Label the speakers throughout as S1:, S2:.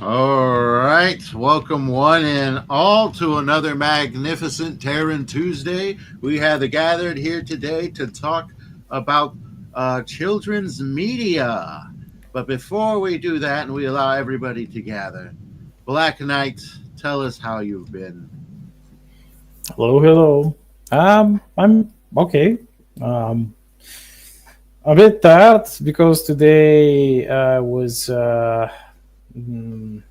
S1: All right, welcome one and all to another magnificent Terran Tuesday. We have gathered here today to talk about children's media. But before we do that and we allow everybody to gather, Black Knight, tell us how you've been.
S2: Hello, hello. I'm okay. Um, a bit tired because today I was mm,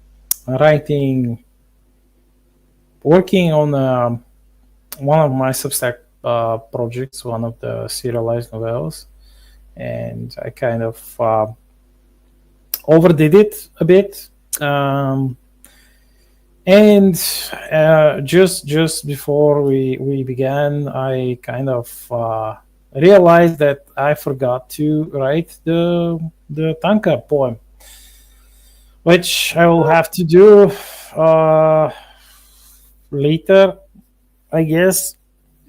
S2: writing, working on one of my Substack projects, one of the serialized novellas, and I kind of overdid it a bit. Um, and just before we began, I kind of realized that I forgot to write the Tanka poem, which I will have to do uh, later, I guess.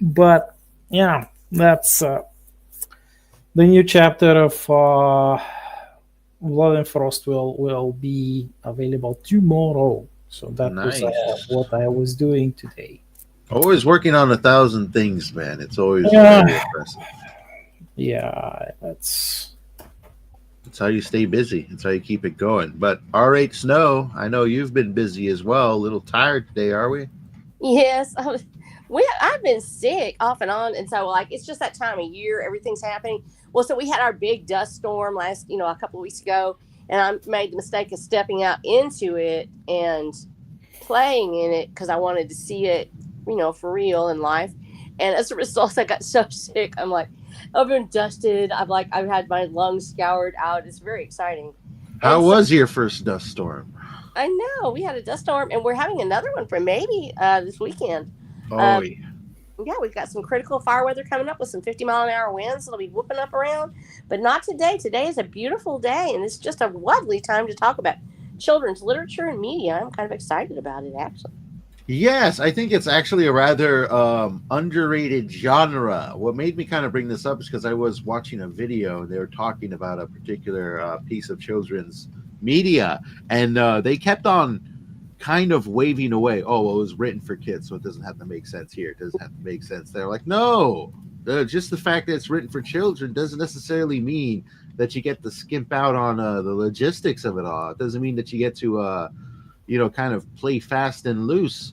S2: But yeah, that's the new chapter of Blood and Frost will be available tomorrow. So that was
S1: Nice.
S2: what I was doing today.
S1: Always working on 1,000 things, man. It's always
S2: Yeah,
S1: very impressive.
S2: yeah, that's
S1: It's how you stay busy. It's how you keep it going. But R.H. Snow, I know you've been busy as well. A little tired today, are we?
S3: Yes, I've been sick off and on, and so like it's just that time of year. Everything's happening. Well, so we had our big dust storm a couple of weeks ago, and I made the mistake of stepping out into it and playing in it because I wanted to see it, for real in life. And as a result, I got so sick. I'm like, I've been dusted. I've had my lungs scoured out. It's very exciting,
S1: How
S3: and so
S1: was your first dust storm?
S3: I know we had a dust storm, and we're having another one for maybe this weekend.
S1: Oh,
S3: Um,
S1: yeah.
S3: yeah, we've got some critical fire weather coming up with some 50-mile-an-hour winds that'll be whooping up around, but not today. Today is a beautiful day, and it's just a lovely time to talk about children's literature and media. I'm kind of excited about it, actually.
S1: Yes, I think it's actually a rather underrated genre. What made me kind of bring this up is because I was watching a video. They were talking about a particular piece of children's media, and they kept on kind of waving away. Oh, well, it was written for kids, so it doesn't have to make sense here. It doesn't have to make sense. They're like, no, just the fact that it's written for children doesn't necessarily mean that you get to skimp out on the logistics of it all. It doesn't mean that you get to kind of play fast and loose,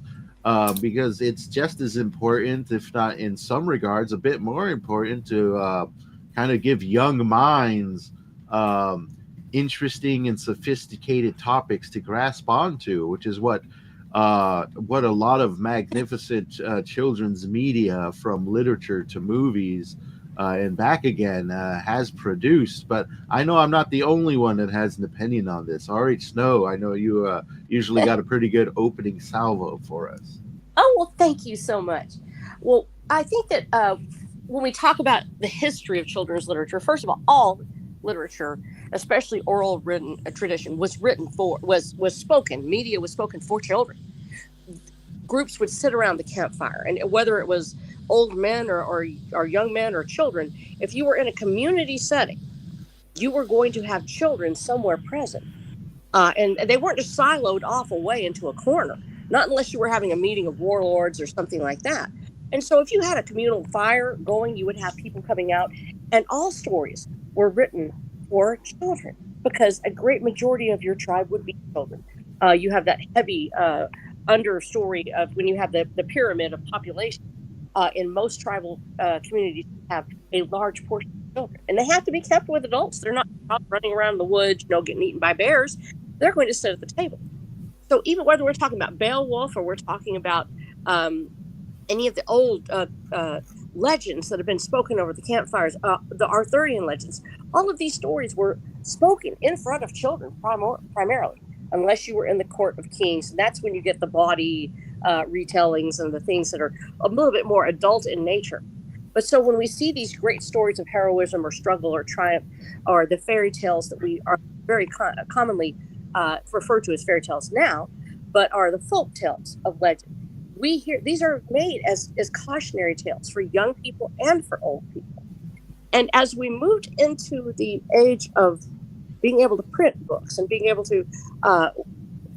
S1: because it's just as important, if not in some regards, a bit more important to kind of give young minds um, interesting and sophisticated topics to grasp onto, which is what a lot of magnificent children's media, from literature to movies and back again, has produced. But I know I'm not the only one that has an opinion on this. R.H. Snow, I know you usually got a pretty good opening salvo for us.
S3: Oh, well, thank you so much. Well, I think that when we talk about the history of children's literature, first of all literature, especially oral written tradition, was spoken. Media was spoken for children. Groups would sit around the campfire, and whether it was old men or young men or children, if you were in a community setting, you were going to have children somewhere present. And they weren't just siloed off away into a corner, not unless you were having a meeting of warlords or something like that. And so, if you had a communal fire going, you would have people coming out, and all stories were written for children because a great majority of your tribe would be children. You have that heavy understory of when you have the pyramid of population. In most tribal communities, you have a large portion of children, and they have to be kept with adults. They're not out running around the woods, getting eaten by bears. They're going to sit at the table. So even whether we're talking about Beowulf or we're talking about any of the old legends that have been spoken over the campfires, the Arthurian legends, all of these stories were spoken in front of children primarily, unless you were in the court of kings. And that's when you get the bawdy retellings and the things that are a little bit more adult in nature. But so when we see these great stories of heroism or struggle or triumph, or the fairy tales that we are very commonly referred to as fairy tales now, but are the folk tales of legend. We hear these are made as cautionary tales for young people and for old people. And as we moved into the age of being able to print books and being able to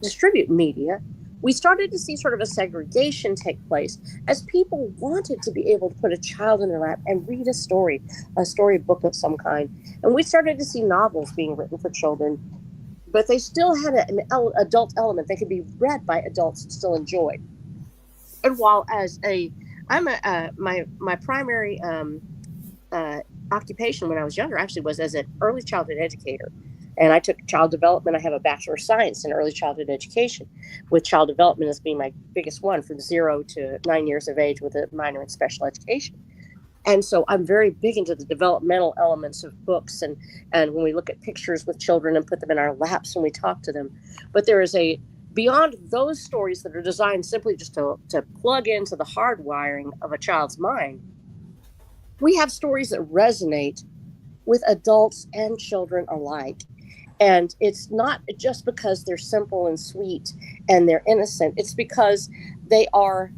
S3: distribute media, we started to see sort of a segregation take place as people wanted to be able to put a child in their lap and read a storybook of some kind. And we started to see novels being written for children, but they still had an adult element. They could be read by adults and still enjoyed. And while my primary occupation when I was younger actually was as an early childhood educator. And I took child development. I have a Bachelor of Science in early childhood education, with child development as being my biggest one, from 0 to 9 years of age, with a minor in special education. And so I'm very big into the developmental elements of books, and when we look at pictures with children and put them in our laps when we talk to them. But there is beyond those stories that are designed simply just to plug into the hardwiring of a child's mind, we have stories that resonate with adults and children alike. And it's not just because they're simple and sweet and they're innocent. It's because they are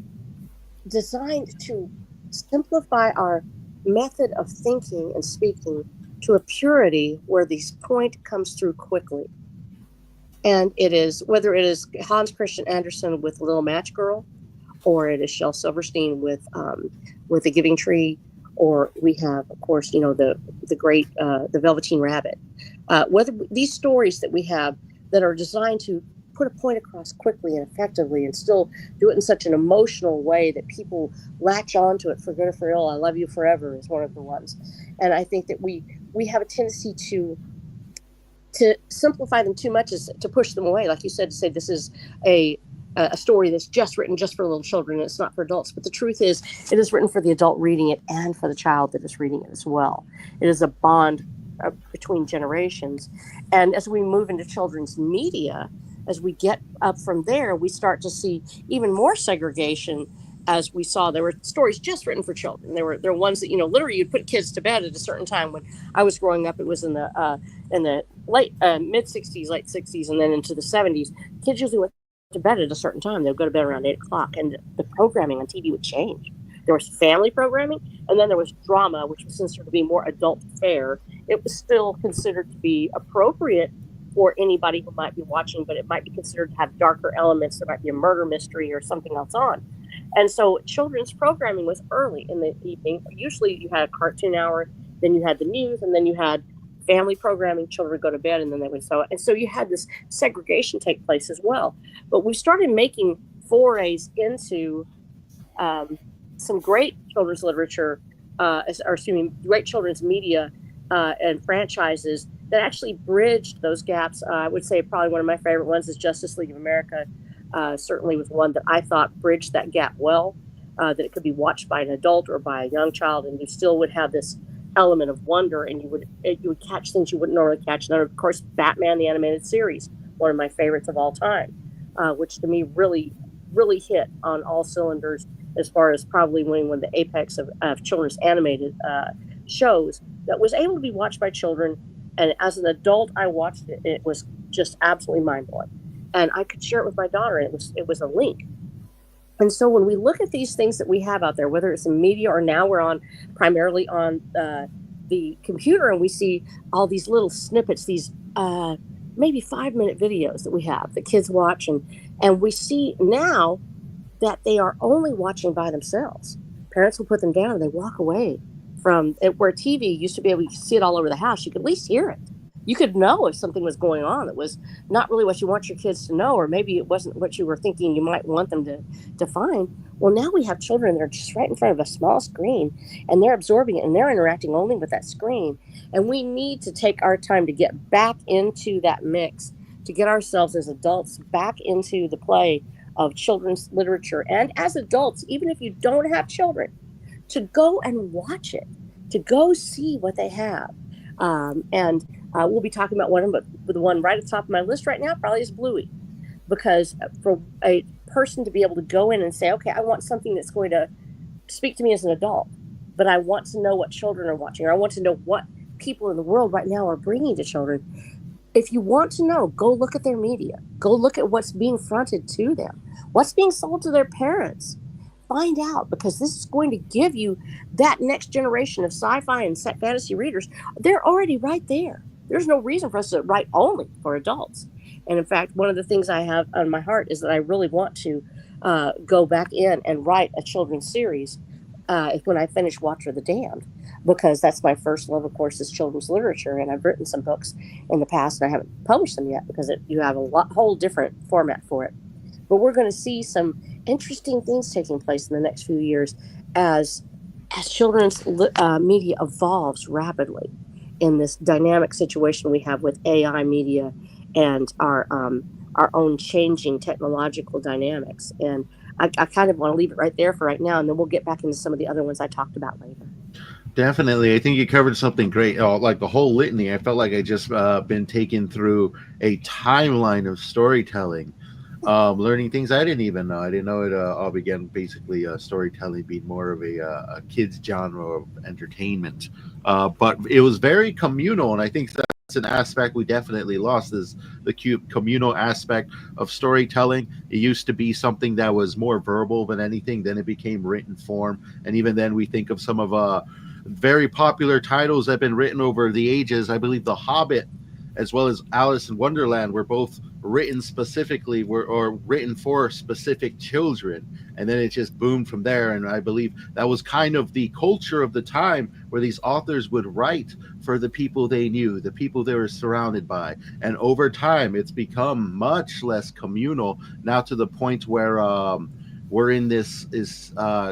S3: designed to simplify our method of thinking and speaking to a purity where the point comes through quickly. And it is, whether it is Hans Christian Andersen with Little Match Girl, or it is Shel Silverstein with The Giving Tree, or we have, of course, the great The Velveteen Rabbit. Whether these stories that we have that are designed to put a point across quickly and effectively and still do it in such an emotional way that people latch onto it for good or for ill. I Love You Forever is one of the ones. And I think that we have a tendency to simplify them too much, is to push them away. Like you said, to say this is a story that's just written just for little children and it's not for adults. But the truth is, it is written for the adult reading it and for the child that is reading it as well. It is a bond between generations. And as we move into children's media, as we get up from there, we start to see even more segregation. As we saw, there were stories just written for children. There were ones that, literally you'd put kids to bed at a certain time. When I was growing up, it was in the late mid 60s, late 60s, and then into the 70s. Kids usually went to bed at a certain time. They would go to bed around 8 o'clock, and the programming on TV would change. There was family programming, and then there was drama, which was considered to be more adult fare. It was still considered to be appropriate for anybody who might be watching, but it might be considered to have darker elements. There might be a murder mystery or something else on. And so children's programming was early in the evening. Usually you had a cartoon hour, then you had the news, and then you had family programming. Children would go to bed, and then they would sew. And so you had this segregation take place as well. But we started making forays into some great children's literature, great children's media and franchises that actually bridged those gaps. I would say probably one of my favorite ones is Justice League of America. Certainly was one that I thought bridged that gap well, that it could be watched by an adult or by a young child, and you still would have this element of wonder, and you would catch things you wouldn't normally catch. And then, of course, Batman the Animated Series, one of my favorites of all time, which to me really, really hit on all cylinders as far as probably winning one of the apex of children's animated shows that was able to be watched by children. And as an adult, I watched it. It was just absolutely mind-blowing. And I could share it with my daughter, and it was a link. And so when we look at these things that we have out there, whether it's in media or now we're primarily on the computer, and we see all these little snippets, these maybe 5-minute videos that we have that kids watch, and we see now that they are only watching by themselves. Parents will put them down and they walk away from it, where TV used to be able to see it all over the house. You could at least hear it. You could know if something was going on that was not really what you want your kids to know, or maybe it wasn't what you were thinking you might want them to find. Well, now we have children that are just right in front of a small screen, and they're absorbing it, and they're interacting only with that screen. And we need to take our time to get back into that mix, to get ourselves as adults back into the play of children's literature. And as adults, even if you don't have children, to go and watch it, to go see what they have. We'll be talking about one, but the one right at the top of my list right now probably is Bluey, because for a person to be able to go in and say, okay, I want something that's going to speak to me as an adult, but I want to know what children are watching, or I want to know what people in the world right now are bringing to children. If you want to know, go look at their media, go look at what's being fronted to them, what's being sold to their parents. Find out, because this is going to give you that next generation of sci-fi and fantasy readers. They're already right there. there's no reason for us to write only for adults. And in fact, one of the things I have on my heart is that I really want to go back in and write a children's series when I finish Watcher the Damned, because that's my first love, of course, is children's literature. And I've written some books in the past, and I haven't published them yet because you have a whole different format for it. But we're going to see some interesting things taking place in the next few years as children's media evolves rapidly in this dynamic situation we have with AI media and our own changing technological dynamics. And I kind of want to leave it right there for right now, and then we'll get back into some of the other ones I talked about later.
S1: Definitely. I think you covered something great. Like the whole litany, I felt like I just been taken through a timeline of storytelling, learning things I didn't even know. I didn't know it all began basically storytelling being more of a kid's genre of entertainment. But it was very communal, and I think that's an aspect we definitely lost, is the communal aspect of storytelling. It used to be something that was more verbal than anything. Then it became written form, and even then we think of some of very popular titles that have been written over the ages. I believe The Hobbit as well as Alice in Wonderland were both written specifically or written for specific children, and then it just boomed from there. And I believe that was kind of the culture of the time, where these authors would write for the people they knew, the people they were surrounded by. And over time it's become much less communal, now to the point where we're in this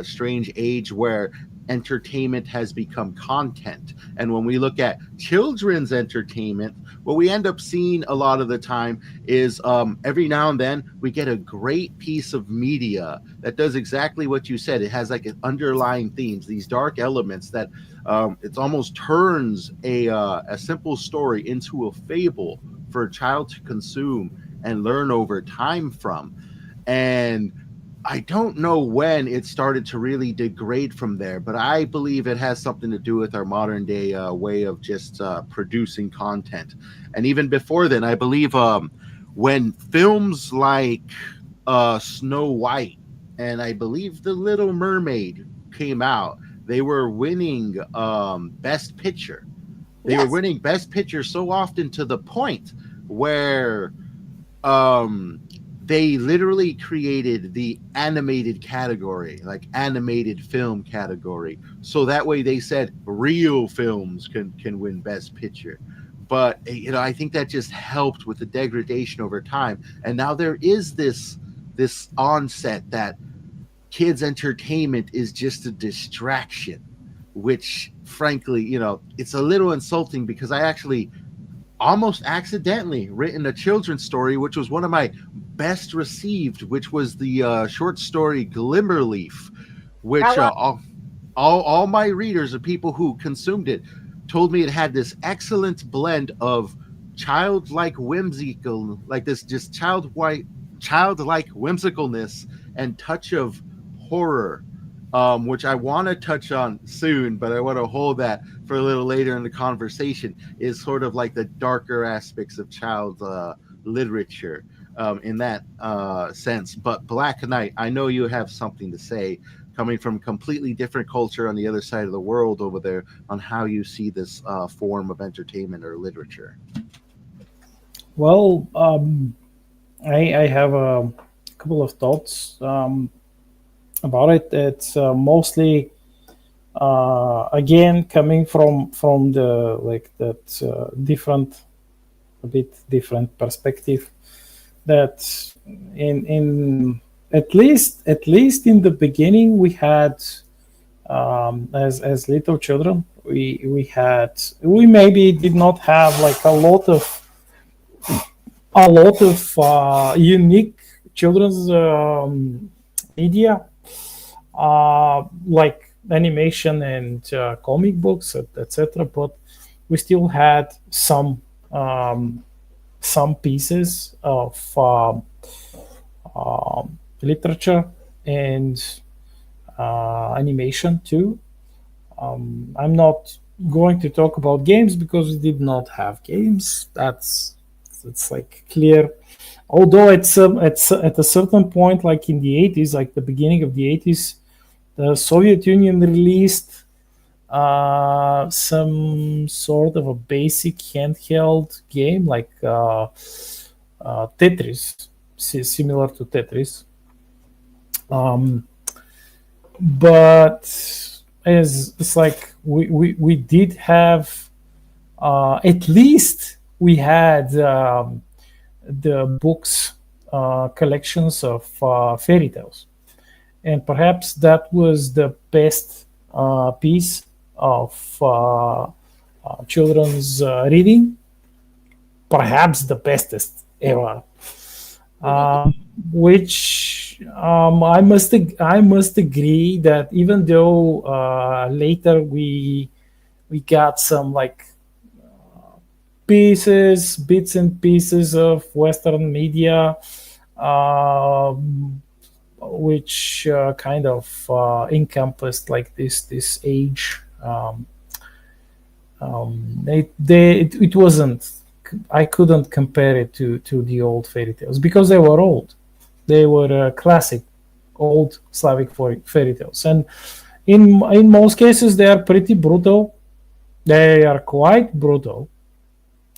S1: strange age where entertainment has become content. And when we look at children's entertainment, what we end up seeing a lot of the time is every now and then we get a great piece of media that does exactly what you said. It has like an underlying themes, these dark elements that it almost turns a simple story into a fable for a child to consume and learn over time from. And I don't know when it started to really degrade from there, but I believe it has something to do with our modern day way of just producing content. And even before then, I believe when films like Snow White and I believe The Little Mermaid came out, they were winning Best Picture. They were winning Best Picture so often to the point where they literally created the animated category, like animated film category. So that way they said real films can win Best Picture. But, I think that just helped with the degradation over time. And now there is this onset that kids' entertainment is just a distraction, which frankly, it's a little insulting, because I actually almost accidentally written a children's story, which was one of my best received, which was the short story Glimmerleaf, which all my readers and people who consumed it told me it had this excellent blend of childlike whimsical, like this just childlike whimsicalness and touch of horror, which I want to touch on soon, but I want to hold that for a little later in the conversation, is sort of like the darker aspects of child literature in that sense. But Black Knight, I know you have something to say, coming from completely different culture on the other side of the world over there, on how you see this form of entertainment or literature.
S2: Well, I have a couple of thoughts about it. It's mostly again coming from the different, a bit different perspective, that in at least in the beginning we had as little children we maybe did not have like a lot of unique children's media, like animation and comic books, etc. But we still had some pieces of literature and animation too. I'm not going to talk about games because we did not have games. It's like clear. Although it's at a certain point, like in the 80s, like the beginning of the 80s, the Soviet Union released some sort of a basic handheld game like Tetris, similar to Tetris. But as it's like we did have at least we had the books collections of fairy tales, and perhaps that was the best piece of children's reading, perhaps the bestest ever. Which I must agree that even though later we got some like bits and pieces of Western media, which kind of encompassed like this age. It wasn't. I couldn't compare it to the old fairy tales because they were old. They were classic, old Slavic fairy tales, and in most cases they are pretty brutal. They are quite brutal,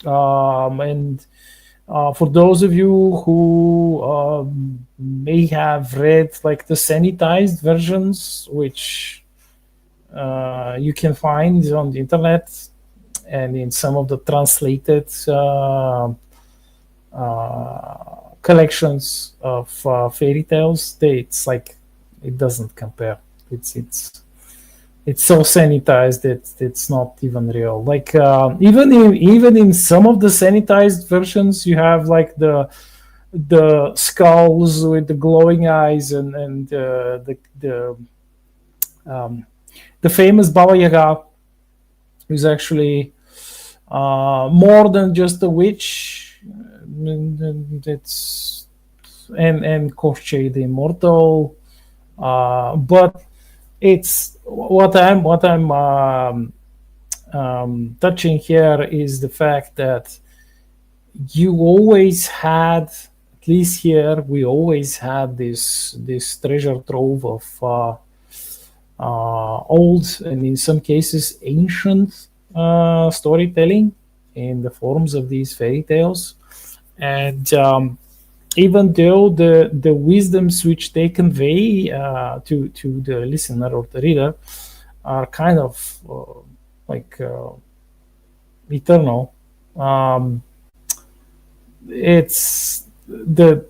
S2: and for those of you who may have read like the sanitized versions, which you can find on the internet and in some of the translated collections of fairy tales, it's like it doesn't compare. It's so sanitized that it's not even real. Like even in some of the sanitized versions, you have like the skulls with the glowing eyes and the famous Baba Yaga, who's actually more than just a witch. It's and Koshchei the Immortal, but it's what I'm touching here is the fact that you always had, at least here, we always had this treasure trove of old and in some cases ancient storytelling in the forms of these fairy tales, and even though the wisdoms which they convey to the listener or the reader are kind of like eternal, it's the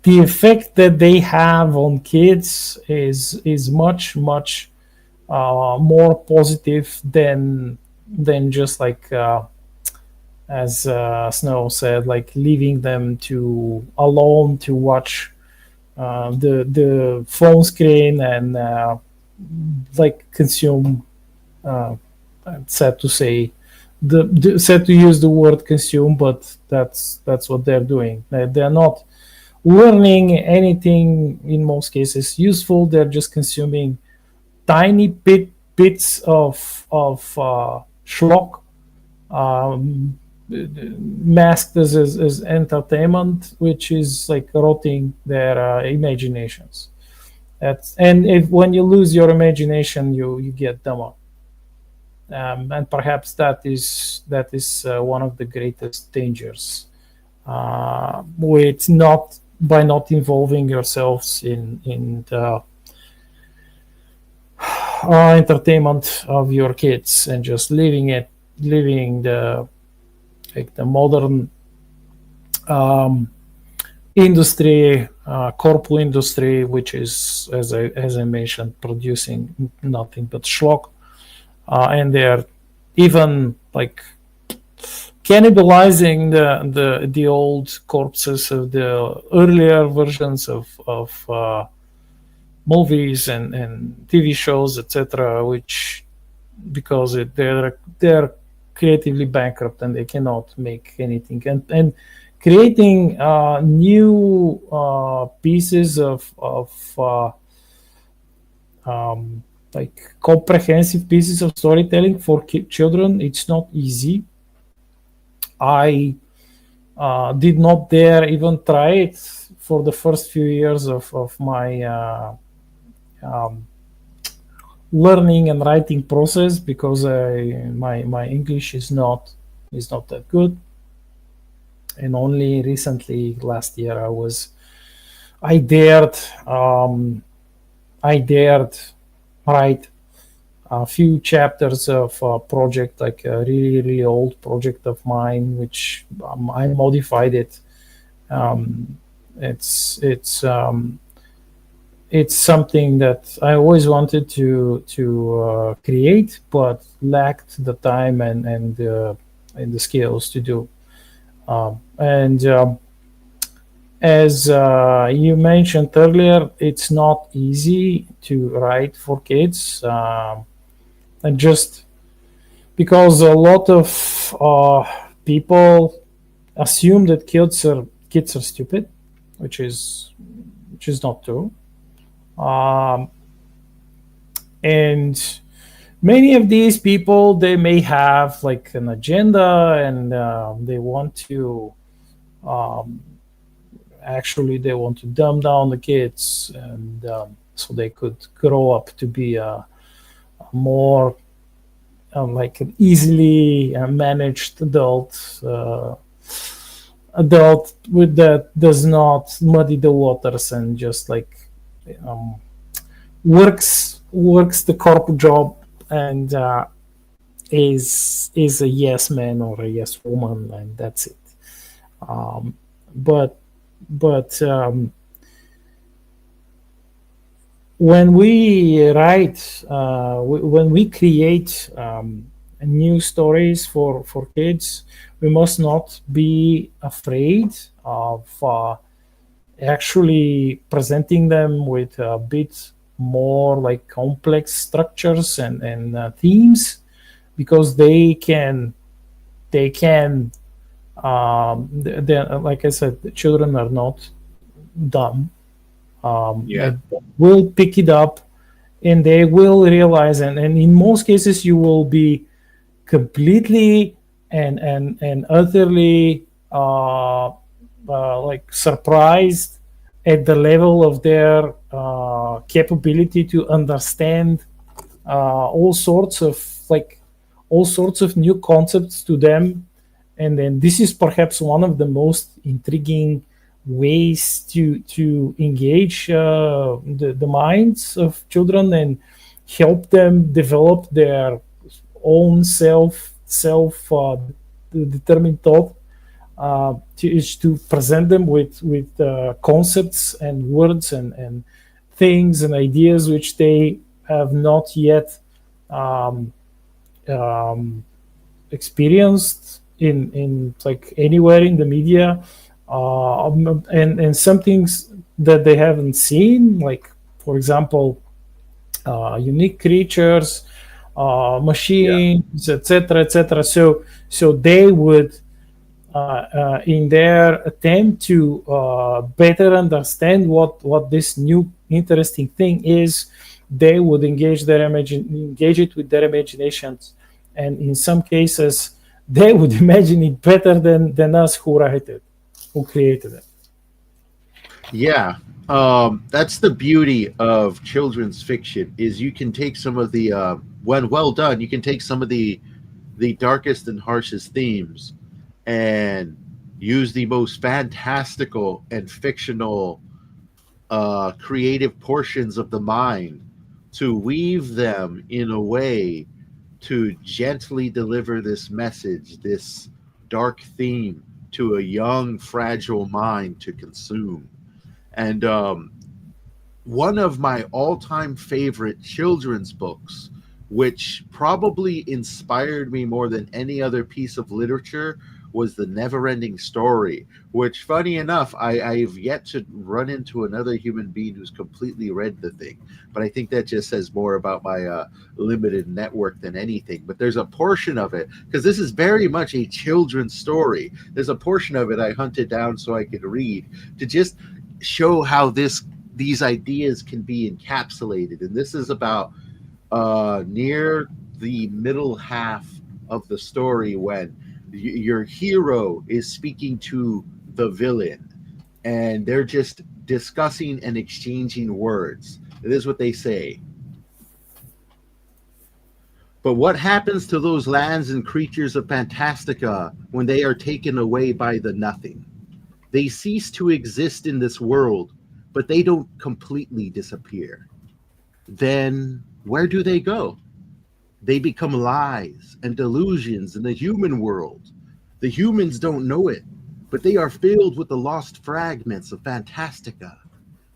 S2: effect that they have on kids is much more positive than just like as Snow said, like leaving them alone to watch the phone screen and like consume. Sad to say, sad to use the word consume, but that's what they're doing. They're not learning anything in most cases useful. They're just consuming tiny bits of schlock, masked as entertainment, which is like rotting their imaginations. When you lose your imagination, you get dumber. And perhaps that is one of the greatest dangers, with by not involving yourselves in the entertainment of your kids and just leaving the modern industry, corporate industry, which is as I mentioned, producing nothing but schlock. And they're even like cannibalizing the old corpses of the earlier versions of movies and TV shows, etc., which because they're creatively bankrupt and they cannot make anything, and creating new pieces of like comprehensive pieces of storytelling for children, it's not easy. I did not dare even try it for the first few years of my learning and writing process because my English is not that good, and only recently last year I dared write a few chapters of a project, like a really old project of mine, which I modified it. Um, it's it's um, it's something that I always wanted to create, but lacked the time and the skills to do. And As you mentioned earlier, it's not easy to write for kids, and just because a lot of people assume that kids are stupid, which is not true. Um, and many of these people, they may have like an agenda, and they want to um, actually they want to dumb down the kids, and so they could grow up to be a more like an easily managed adult with that does not muddy the waters and just like um, works the corporate job, and is a yes man or a yes woman, and that's it. um, but but when we write, when we create new stories for kids, we must not be afraid of actually presenting them with a bit more like complex structures and themes, because they can like I said, the children are not dumb.
S1: Yeah.
S2: They will pick it up, and they will realize, and in most cases you will be completely and utterly like surprised at the level of their capability to understand all sorts of like all sorts of new concepts to them. And then this is perhaps one of the most intriguing ways to engage the minds of children and help them develop their own self determined thought, is to present them with concepts and words and things and ideas which they have not yet um, um, experienced in like anywhere in the media, and some things that they haven't seen, like for example unique creatures,
S1: Yeah.
S2: machines, etc. So they would in their attempt to better understand what this new interesting thing is, they would engage it with their imaginations, and in some cases they would imagine it better than us who created it.
S1: Yeah. That's the beauty of children's fiction is you can take some of the when well done, you can take some of the darkest and harshest themes and use the most fantastical and fictional creative portions of the mind to weave them in a way to gently deliver this message, this dark theme to a young, fragile mind to consume. And one of my all-time favorite children's books, which probably inspired me more than any other piece of literature, was The Never-Ending Story, which, funny enough, I've yet to run into another human being who's completely read the thing. But I think that just says more about my limited network than anything. But there's a portion of it, because this is very much a children's story. There's a portion of it I hunted down so I could read to just show how these ideas can be encapsulated. And this is about near the middle half of the story when your hero is speaking to the villain, and they're just discussing and exchanging words. This is what they say. But what happens to those lands and creatures of Fantastica when they are taken away by the nothing? They cease to exist in this world, but they don't completely disappear. Then where do they go? They become lies and delusions in the human world. The humans don't know it, but they are filled with the lost fragments of Fantastica.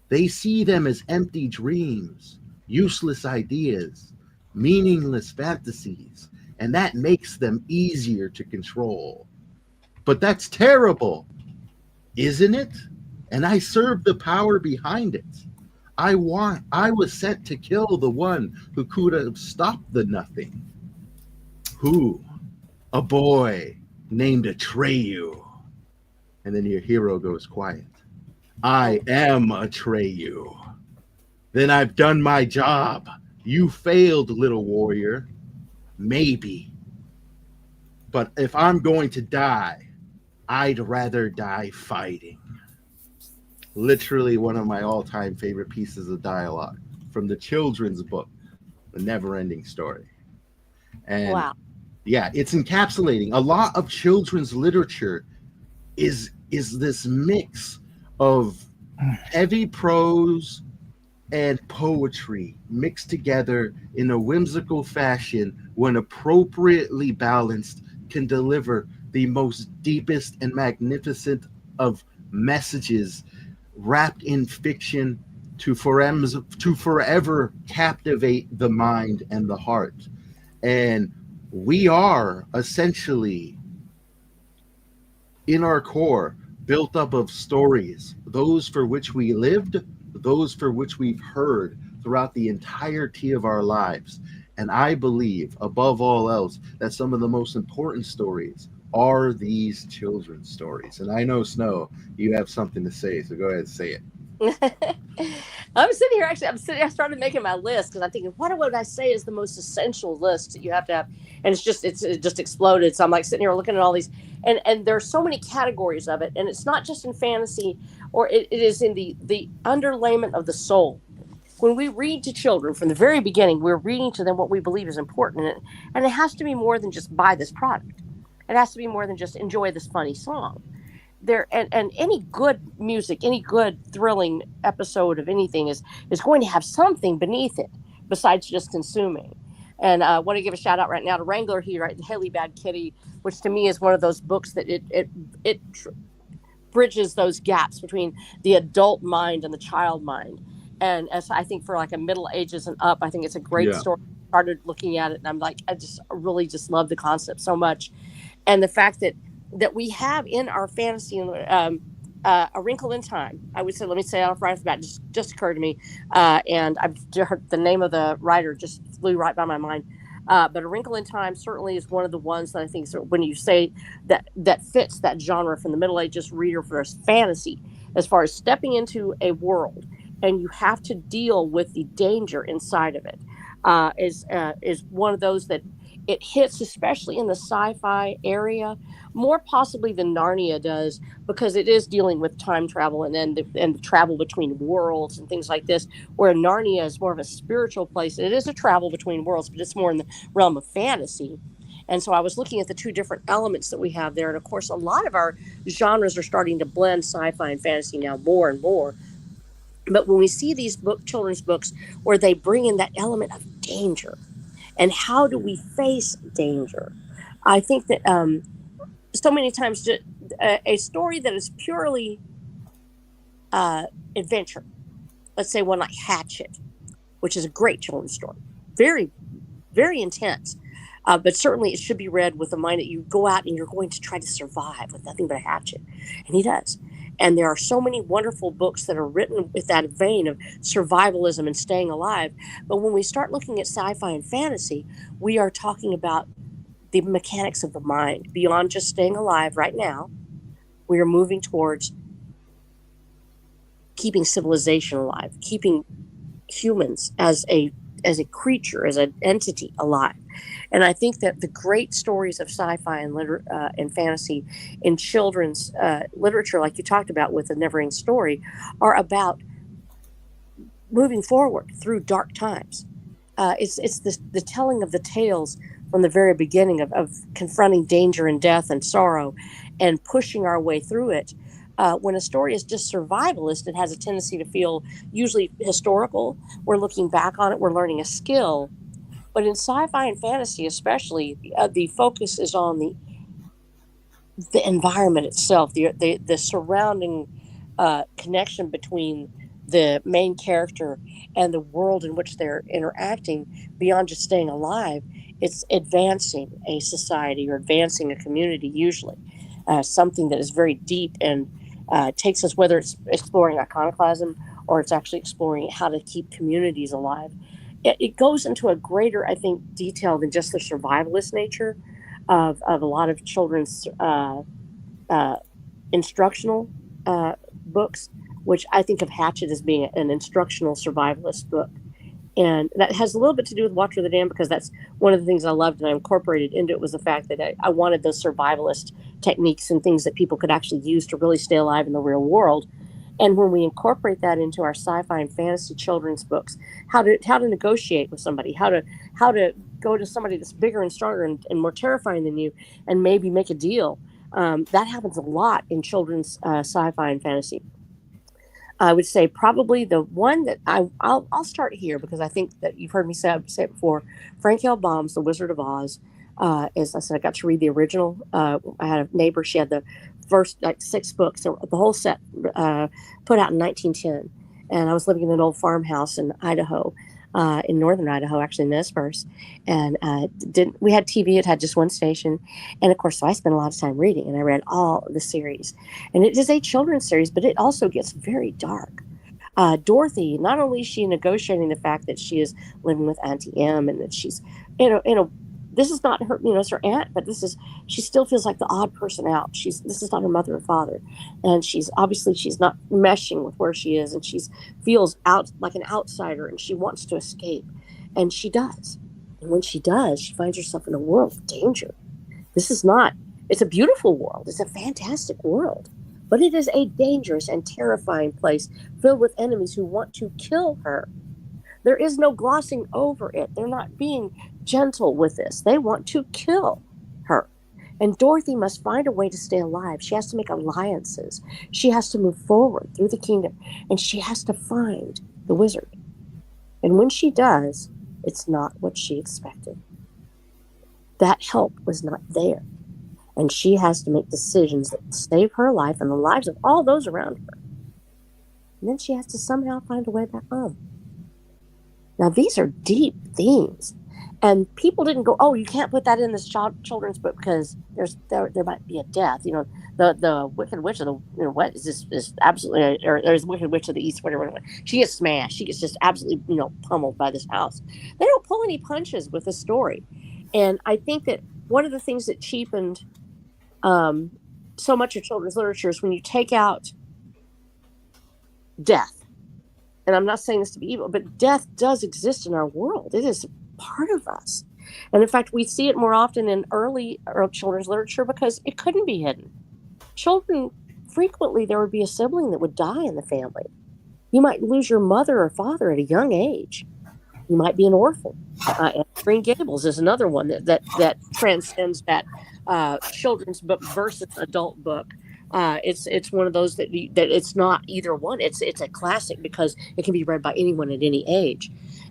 S1: They see them as empty dreams, useless ideas, meaningless fantasies, and that makes them easier to control. But that's terrible, isn't it? And I serve the power behind it. I was sent to kill the one who could have stopped the nothing. Who? A boy named Atreyu. And then your hero goes quiet. I am Atreyu. Then I've done my job. You failed, little warrior. Maybe. But if I'm going to die, I'd rather die fighting. Literally one of my all-time favorite pieces of dialogue from the children's book, The Never-Ending Story. And
S3: Wow.
S1: yeah, it's encapsulating. A lot of children's literature is this mix of heavy prose and poetry mixed together in a whimsical fashion, when appropriately balanced, can deliver the most deepest and magnificent of messages wrapped in fiction to forever captivate the mind and the heart. And we are essentially, in our core, built up of stories, those for which we lived, those for which we've heard throughout the entirety of our lives. And I believe, above all else, that some of the most important stories are these children's stories. And I know, Snow, you have something to say, so go ahead and say it.
S3: I'm sitting here, I started making my list because I'm thinking, what would I say is the most essential list that you have to have? And it just exploded. So I'm like sitting here looking at all these, and there's so many categories of it. And it's not just in fantasy, or it is in the underlayment of the soul. When we read to children from the very beginning, we're reading to them what we believe is important. And it has to be more than just buy this product. It has to be more than just enjoy this funny song. And any good music, any good thrilling episode of anything is going to have something beneath it besides just consuming. And I want to give a shout out right now to Wrangler here, right? The Haley Bad Kitty, which to me is one of those books that it bridges those gaps between the adult mind and the child mind. And as I think for like a middle ages and up, I think it's a great story. I started looking at it and I'm like, I really love the concept so much. And the fact that we have in our fantasy, A Wrinkle in Time. I would say, let me say off right off the bat, just occurred to me. And I've heard the name of the writer just flew right by my mind. But A Wrinkle in Time certainly is one of the ones that I think, so when you say that fits that genre from the Middle Ages reader for fantasy, as far as stepping into a world and you have to deal with the danger inside of it, is one of those that it hits, especially in the sci-fi area, more possibly than Narnia does, because it is dealing with time travel and the travel between worlds and things like this, where Narnia is more of a spiritual place. It is a travel between worlds, but it's more in the realm of fantasy. And so I was looking at the two different elements that we have there. And of course, a lot of our genres are starting to blend sci-fi and fantasy now more and more. But when we see these children's books where they bring in that element of danger, and how do we face danger? I think that so many times a story that is purely adventure, let's say one like Hatchet, which is a great children's story, very, very intense, but certainly it should be read with the mind that you go out and you're going to try to survive with nothing but a hatchet. And he does. And there are so many wonderful books that are written with that vein of survivalism and staying alive. But when we start looking at sci-fi and fantasy, we are talking about the mechanics of the mind. Beyond just staying alive right now, we are moving towards keeping civilization alive, keeping humans as a creature, as an entity alive. And I think that the great stories of sci-fi and fantasy in children's literature, like you talked about with The Never-Ending Story, are about moving forward through dark times. it's the telling of the tales from the very beginning of confronting danger and death and sorrow and pushing our way through it. When a story is just survivalist, it has a tendency to feel usually historical. We're looking back on it, we're learning a skill. But in sci-fi and fantasy, especially, the focus is on the environment itself, the surrounding connection between the main character and the world in which they're interacting. Beyond just staying alive, it's advancing a society or advancing a community, usually something that is very deep and takes us, whether it's exploring iconoclasm or it's actually exploring how to keep communities alive. It goes into a greater, I think, detail than just the survivalist nature of a lot of children's instructional books, which I think of Hatchet as being an instructional survivalist book. And that has a little bit to do with Watcher of the Dam, because that's one of the things I loved and I incorporated into it, was the fact that I wanted those survivalist techniques and things that people could actually use to really stay alive in the real world. And when we incorporate that into our sci-fi and fantasy children's books, how to negotiate with somebody, how to go to somebody that's bigger and stronger and more terrifying than you, and maybe make a deal. That happens a lot in children's sci-fi and fantasy. I would say probably the one that I'll start here, because I think that you've heard me say it before. Frank L. Baum's The Wizard of Oz. As I said, I got to read the original. I had a neighbor; she had the first 6 books, the whole set, put out in 1910. And I was living in an old farmhouse in Idaho, in northern Idaho, actually in Nez Perce. And we had TV. It had just one station, and of course, so I spent a lot of time reading, and I read all the series. And it is a children's series, but it also gets very dark. Dorothy, not only is she negotiating the fact that she is living with Auntie Em, and that she's, this is not her, it's her aunt, but she still feels like the odd person out. This is not her mother or father. And she's not meshing with where she is. And she feels out like an outsider, and she wants to escape. And she does. And when she does, she finds herself in a world of danger. It's a beautiful world. It's a fantastic world, but it is a dangerous and terrifying place filled with enemies who want to kill her. There is no glossing over it. They're not being gentle with this. They want to kill her. And Dorothy must find a way to stay alive. She has to make alliances. She has to move forward through the kingdom, and she has to find the wizard. And when she does, it's not what she expected. That help was not there. And she has to make decisions that save her life and the lives of all those around her. And then she has to somehow find a way back home. Now, these are deep themes, and people didn't go, "Oh, you can't put that in this children's book because there might be a death." The Wicked Witch of the what is this? Is absolutely, or there's Wicked Witch of the East, whatever. She gets smashed. She gets just absolutely pummeled by this house. They don't pull any punches with the story, and I think that one of the things that cheapened so much of children's literature is when you take out death. And I'm not saying this to be evil, but death does exist in our world. It is part of us. And in fact, we see it more often in early children's literature because it couldn't be hidden. Children, frequently, there would be a sibling that would die in the family. You might lose your mother or father at a young age. You might be an orphan. Green Gables is another one that transcends that children's book versus adult book. It's one of those that it's not either one. It's a classic because it can be read by anyone at any age.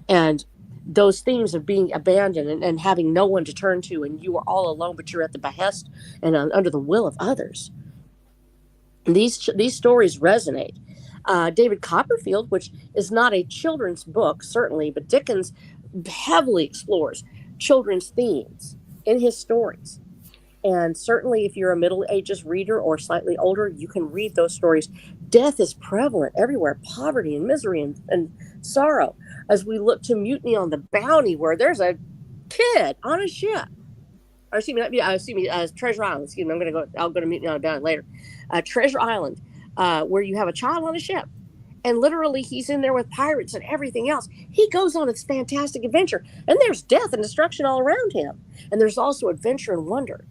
S3: And those themes of being abandoned and having no one to turn to, and you are all alone, but you're at the behest and under the will of others. And these stories resonate. David Copperfield, which is not a children's book, certainly, but Dickens heavily explores children's themes in his stories. And certainly if you're a Middle Ages reader or slightly older, you can read those stories. Death is prevalent everywhere, poverty and misery and sorrow. As we look to Mutiny on the Bounty, where there's a kid on a ship. Or Treasure Island. Excuse me, I'll go to Mutiny on the Bounty later. Treasure Island, where you have a child on a ship. And literally he's in there with pirates and everything else. He goes on this fantastic adventure. And there's death and destruction all around him. And there's also adventure and wonder.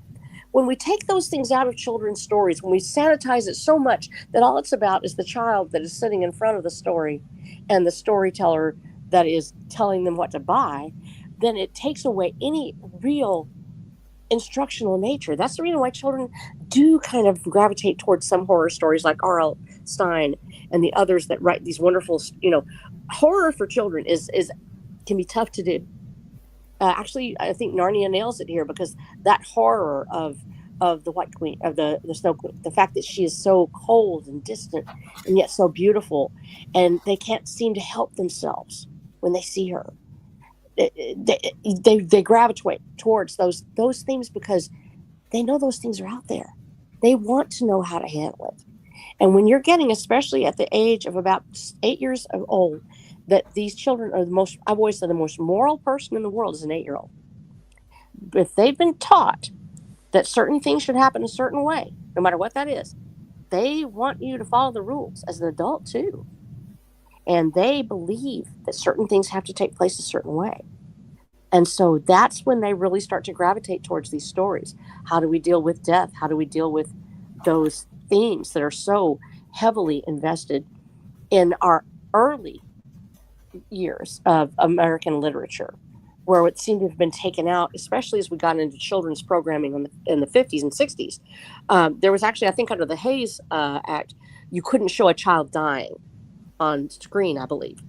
S3: When we take those things out of children's stories, when we sanitize it so much that all it's about is the child that is sitting in front of the story and the storyteller that is telling them what to buy, then it takes away any real instructional nature. That's the reason why children do kind of gravitate towards some horror stories like R.L. Stein and the others that write these wonderful, horror for children can be tough to do. Actually, I think Narnia nails it here, because that horror of the White Queen, of the Snow Queen, the fact that she is so cold and distant and yet so beautiful, and they can't seem to help themselves when they see her. They gravitate towards those themes because they know those things are out there. They want to know how to handle it. And when you're getting, especially at the age of about 8 years old, that these children are I've always said the most moral person in the world is an 8-year-old. If they've been taught that certain things should happen a certain way, no matter what that is, they want you to follow the rules as an adult too. And they believe that certain things have to take place a certain way. And so that's when they really start to gravitate towards these stories. How do we deal with death? How do we deal with those themes that are so heavily invested in our early years of American literature, where it seemed to have been taken out, especially as we got into children's programming in the 50s and 60s. There was actually, I think under the Hayes Act, you couldn't show a child dying on screen, I believe.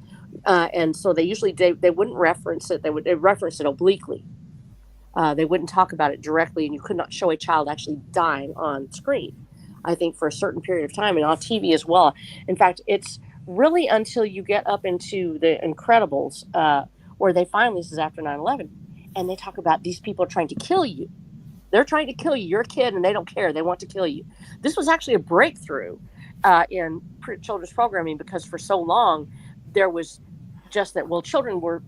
S3: And so they usually, they wouldn't reference it. They would reference it obliquely. They wouldn't talk about it directly, and you could not show a child actually dying on screen, I think, for a certain period of time, and on TV as well. In fact, it's really until you get up into The Incredibles, where they finally, this is after 9/11, and they talk about these people trying to kill you. They're trying to kill you. You're a kid, and they don't care. They want to kill you. This was actually a breakthrough in children's programming, because for so long there was just that, well, children were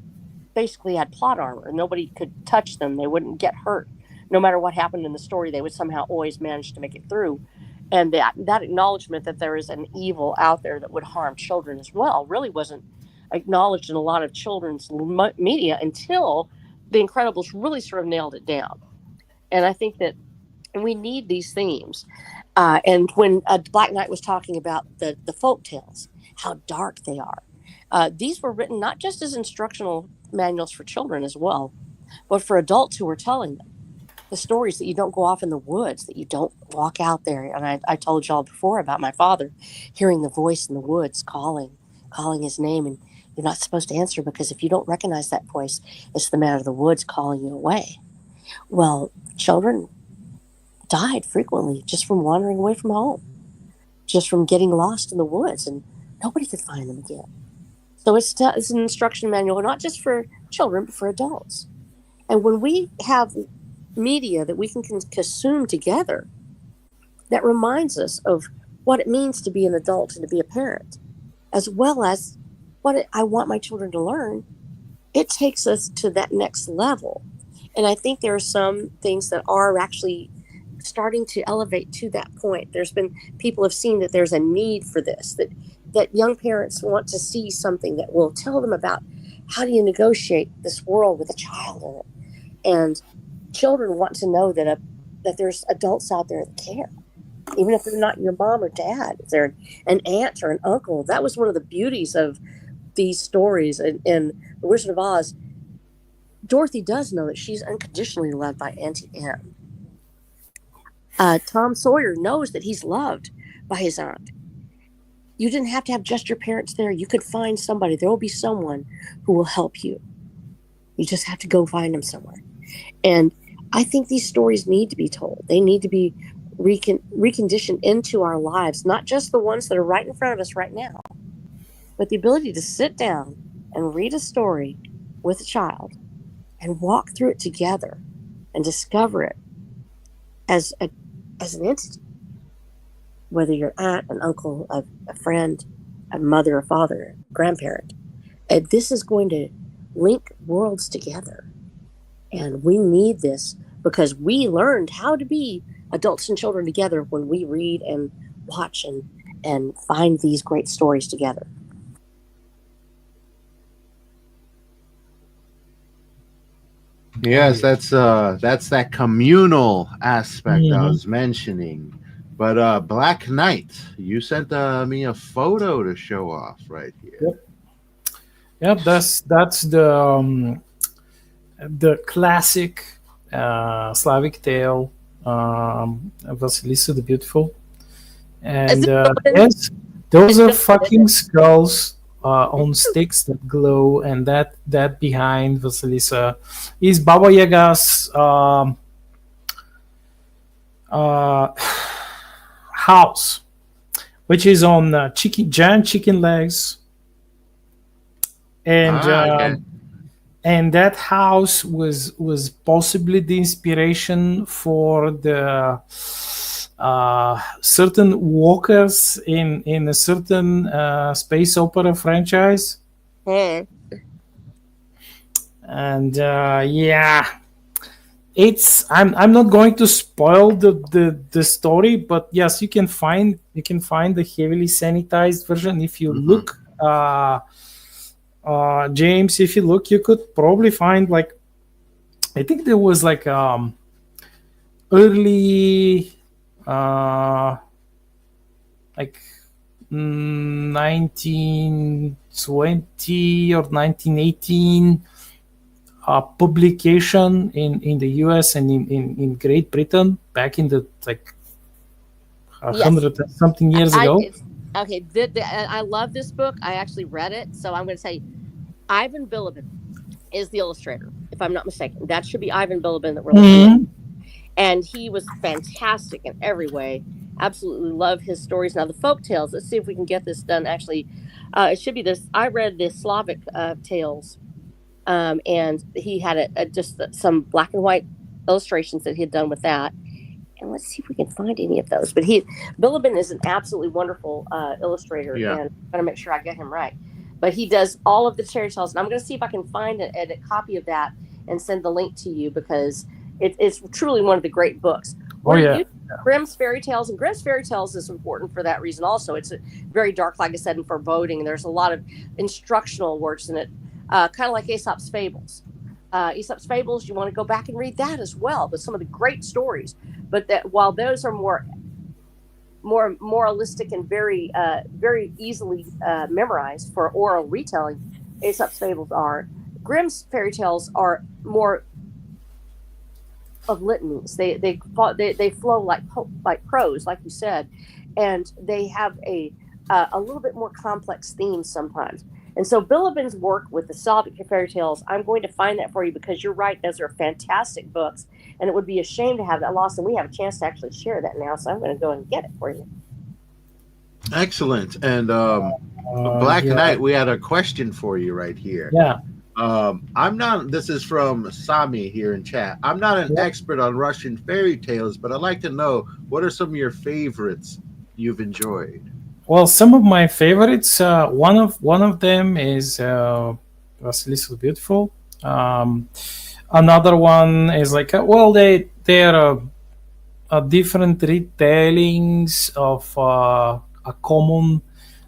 S3: basically had plot armor, and nobody could touch them. They wouldn't get hurt. No matter what happened in the story, they would somehow always manage to make it through. And that acknowledgement that there is an evil out there that would harm children as well really wasn't acknowledged in a lot of children's media until The Incredibles really sort of nailed it down. And I think that we need these themes. And when Black Knight was talking about the folk tales, how dark they are, these were written not just as instructional manuals for children as well, but for adults who were telling them. The stories that you don't go off in the woods, that you don't walk out there. And I told y'all before about my father hearing the voice in the woods calling his name, and you're not supposed to answer, because if you don't recognize that voice, it's the man of the woods calling you away. Well, children died frequently just from wandering away from home, just from getting lost in the woods, and nobody could find them again. So it's an instruction manual, not just for children, but for adults. And when we have media that we can consume together that reminds us of what it means to be an adult and to be a parent, as well as what I want my children to learn, it takes us to that next level. And I think there are some things that are actually starting to elevate to that point. There's been people have seen that there's a need for this, that young parents want to see something that will tell them about how do you negotiate this world with a child in it. And children want to know that there's adults out there that care, even if they're not your mom or dad, if they're an aunt or an uncle. That was one of the beauties of these stories in The Wizard of Oz. Dorothy does know that she's unconditionally loved by Auntie Anne. Tom Sawyer knows that he's loved by his aunt. You didn't have to have just your parents there. You could find somebody. There will be someone who will help you. You just have to go find them somewhere. And I think these stories need to be told. They need to be reconditioned into our lives, not just the ones that are right in front of us right now, but the ability to sit down and read a story with a child and walk through it together and discover it as an entity, whether you're aunt, an uncle, a friend, a mother, a father, a grandparent. And this is going to link worlds together. And we need this because we learned how to be adults and children together when we read and watch and find these great stories together.
S1: Yes, that's that communal aspect I was mentioning. But Black Knight, you sent me a photo to show off right here.
S2: Yep. Yeah, that's the classic Slavic tale, Vasilisa the Beautiful.
S3: Is
S2: And
S3: it Bilibin?
S2: yes, those
S3: It's
S2: are
S3: Bilibin, isn't
S2: fucking
S3: it?
S2: skulls on sticks that glow, and that behind Vasilisa is Baba Yaga's uh, house, which is on giant chicken legs, and
S1: Okay.
S2: and that house was possibly the inspiration for the certain walkers in a certain space opera franchise.
S3: Hmm.
S2: And yeah, it's I'm not going to spoil the story, but yes, you can find the heavily sanitized version if you
S1: Hmm.
S2: look. James, if you look, you could probably find, like, I think there was like early uh like 1920 or 1918 publication in the US and in Great Britain back in the, like,
S3: Yes.
S2: 100 and something years
S3: I
S2: ago.
S3: it's okay. I love this book. I actually read it, so I'm going to say Ivan Bilibin is the illustrator, if I'm not mistaken. That should be Ivan Bilibin that we're looking at,
S2: Mhm.
S3: and he was fantastic in every way. Absolutely love his stories. Now the folk tales. Let's see if we can get this done. Actually, it should be this. I read the Slavic tales, and he had just some black and white illustrations that he had done with that. And let's see if we can find any of those. But Bilibin is an absolutely wonderful illustrator,
S1: Yeah.
S3: and I'm going to make sure I get him right. But he does all of the fairy tales, and I'm going to see if I can find a copy of that and send the link to you, because it's truly one of the great books.
S2: Oh
S3: We're
S2: yeah.
S3: using Grimm's fairy tales, and Grimm's fairy tales is important for that reason. Also, it's very dark, like I said, and foreboding. And there's a lot of instructional words in it, kind of like Aesop's fables. Aesop's fables, you want to go back and read that as well. But some of the great stories. But that while those are more moralistic and very easily memorized for oral retelling, Aesop's fables are. Grimm's fairy tales are more of litanies. They flow like prose, like you said, and they have a little bit more complex themes sometimes. And so Bilibin's work with the Slavic fairy tales, I'm going to find that for you, because you're right; those are fantastic books, and it would be a shame to have that lost. And we have a chance to actually share that now, so I'm going to go and get it for you.
S1: Excellent. And Black
S2: Yeah.
S1: Knight, we had a question for you right here.
S2: Yeah.
S1: I'm not, this is from Sami here in chat. I'm not an
S2: Yeah.
S1: expert on Russian fairy tales, but I'd like to know, what are some of your favorites you've enjoyed?
S2: Well, some of my favorites. One of them is Vasilisa the Beautiful. Another one is like they are different retellings of a common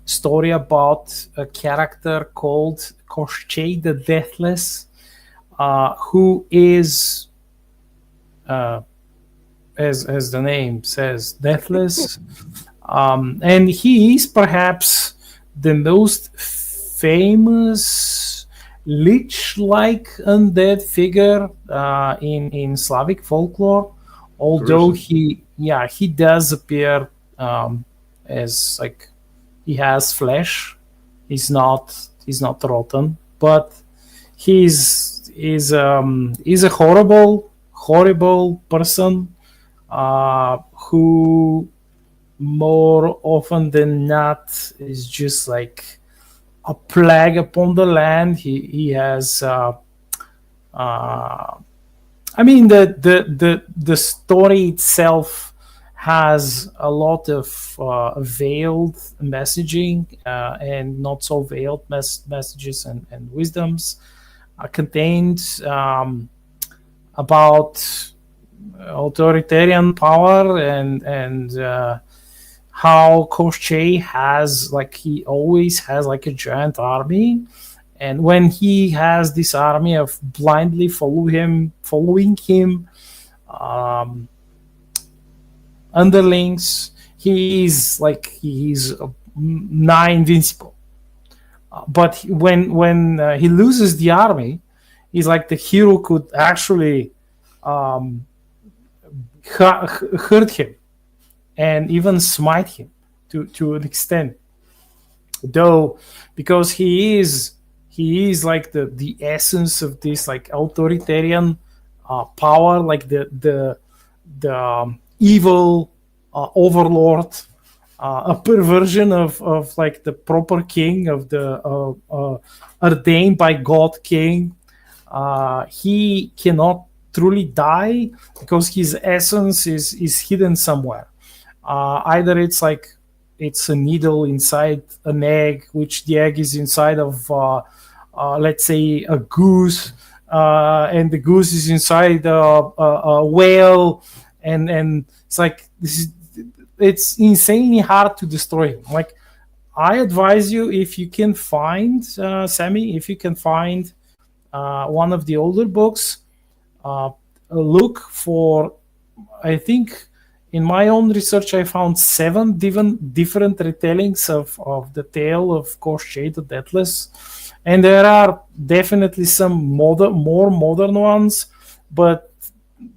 S2: story about a character called Koshchei the Deathless, who is, as the name says, deathless. And he is perhaps the most famous lich-like undead figure in Slavic folklore. Although
S1: Gruesome.
S2: he does appear as, like, he has flesh. He's not rotten, but he's a horrible person who more often than not is just like a plague upon the land. He has I mean, the story itself has a lot of veiled messaging and not so veiled messages and wisdoms contained about authoritarian power and how Koshchei has, like, he always has like a giant army, and when he has this army of blindly following him underlings, he's nigh invincible. But when he loses the army, he's like the hero could actually hurt him and even smite him to an extent, though, because he is like the essence of this like authoritarian power, like the evil overlord, a perversion of like the proper king, of the ordained by God king. He cannot truly die because his essence is hidden somewhere. Either it's a needle inside an egg, which the egg is inside of, let's say, a goose, and the goose is inside a whale, and it's like it's insanely hard to destroy him. Like, I advise you, if you can find Sammy, if you can find one of the older books, look for, I think in my own research I found 7 different retellings of the tale of Koschei the Deathless, and there are definitely some more modern ones, but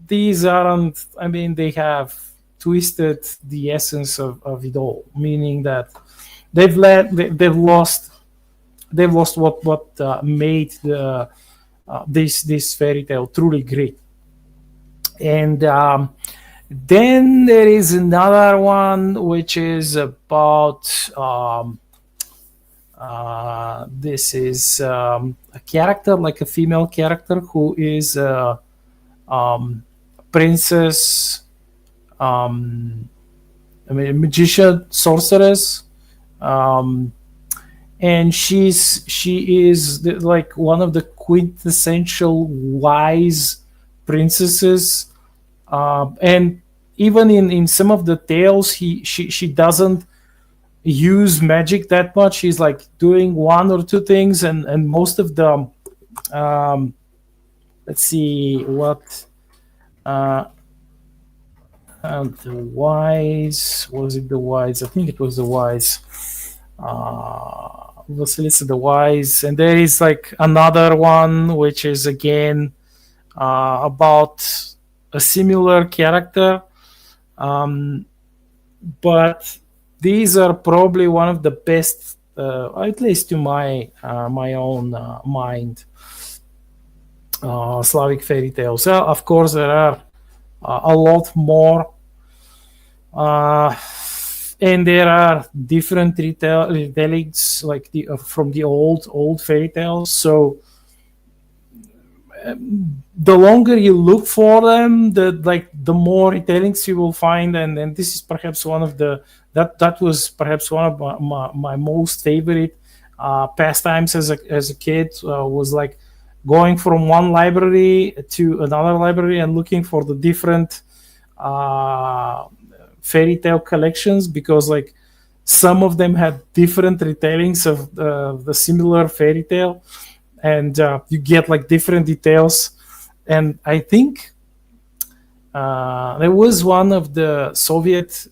S2: these aren't, I mean, they have twisted the essence of it all, meaning that they've lost what made this fairy tale truly great. And then there is another one which is about this is a character, like a female character, who is princess, I mean, a magician, sorceress, and she is like one of the quintessential wise princesses, and even in some of the tales, she doesn't use magic that much. She's like doing 1 or 2 things, and most of the let's see what the wise, was it the wise? I think it was the wise. Vasilisa the Wise, and there is like another one which is again about a similar character, but these are probably one of the best, at least to my own mind, Slavic fairy tales. Of course, there are a lot more, and there are different retellings, like from the old fairy tales. So the longer you look for them, the more retellings you will find, and this is perhaps one of the that was perhaps one of my most favorite pastimes as a kid, was like going from one library to another library and looking for the different fairy tale collections, because like some of them had different retellings of the similar fairy tale, and you get like different details. And I think there was one of the Soviet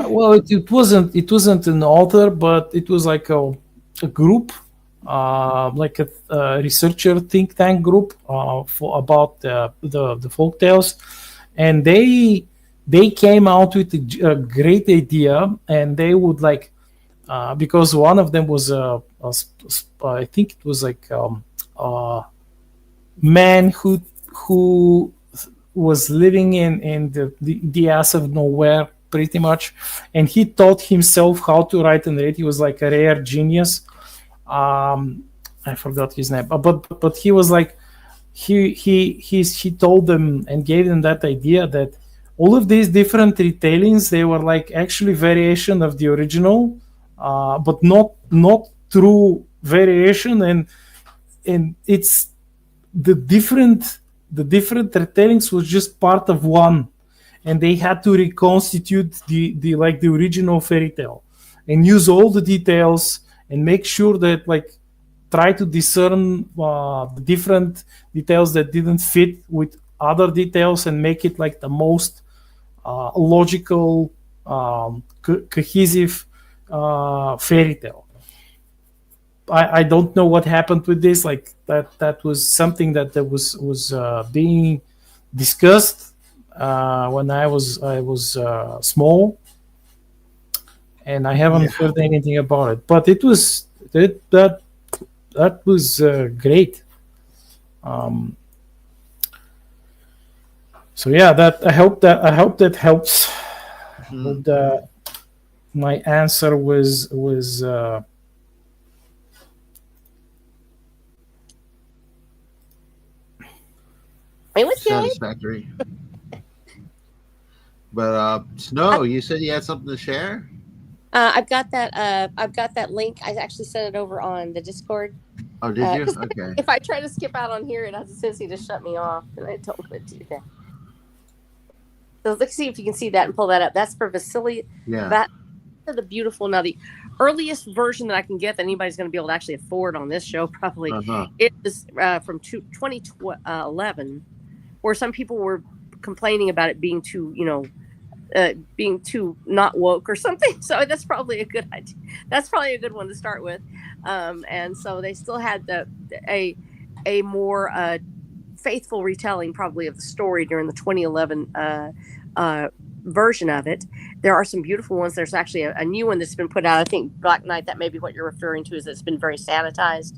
S2: well, it wasn't an author, but it was like a group, like a researcher think tank group about the folk tales, and they came out with a great idea, and they would like, because one of them was I think it was like a man who was living in the ass of nowhere, pretty much, and he taught himself how to write and read. He was like a rare genius. I forgot his name, but he was like, he told them and gave them that idea that all of these different retellings, they were like actually variation of the original, but not true variation, and it's the different retellings was just part of one, and they had to reconstitute the original fairy tale and use all the details and make sure that like try to discern the different details that didn't fit with other details and make it like the most logical, cohesive fairy tale. I don't know what happened with this. Like that was something that was being discussed when I was small, and I haven't heard anything about it. But it was that was great. So yeah, that I hope that helps. But my answer was
S3: it was good.
S1: satisfactory. But Snow, you said you had something to share?
S3: I've got that link. I actually sent it over on the Discord.
S1: Oh, did you? Okay.
S3: If I try to skip out on here, it has a tendency to shut me off, and I don't want to do that. So let's see if you can see that and pull that up. That's for Vasily.
S1: Yeah.
S3: That's the beautiful. Now, the earliest version that I can get that anybody's going to be able to actually afford on this show probably it is from 2011, where some people were complaining about it being too, being too not woke or something. So that's probably a good idea. That's probably a good one to start with. And so they still had a more faithful retelling probably of the story during the 2011 version of it. There are some beautiful ones. There's actually a new one that's been put out. I think Black Knight, that may be what you're referring to, is it's been very sanitized.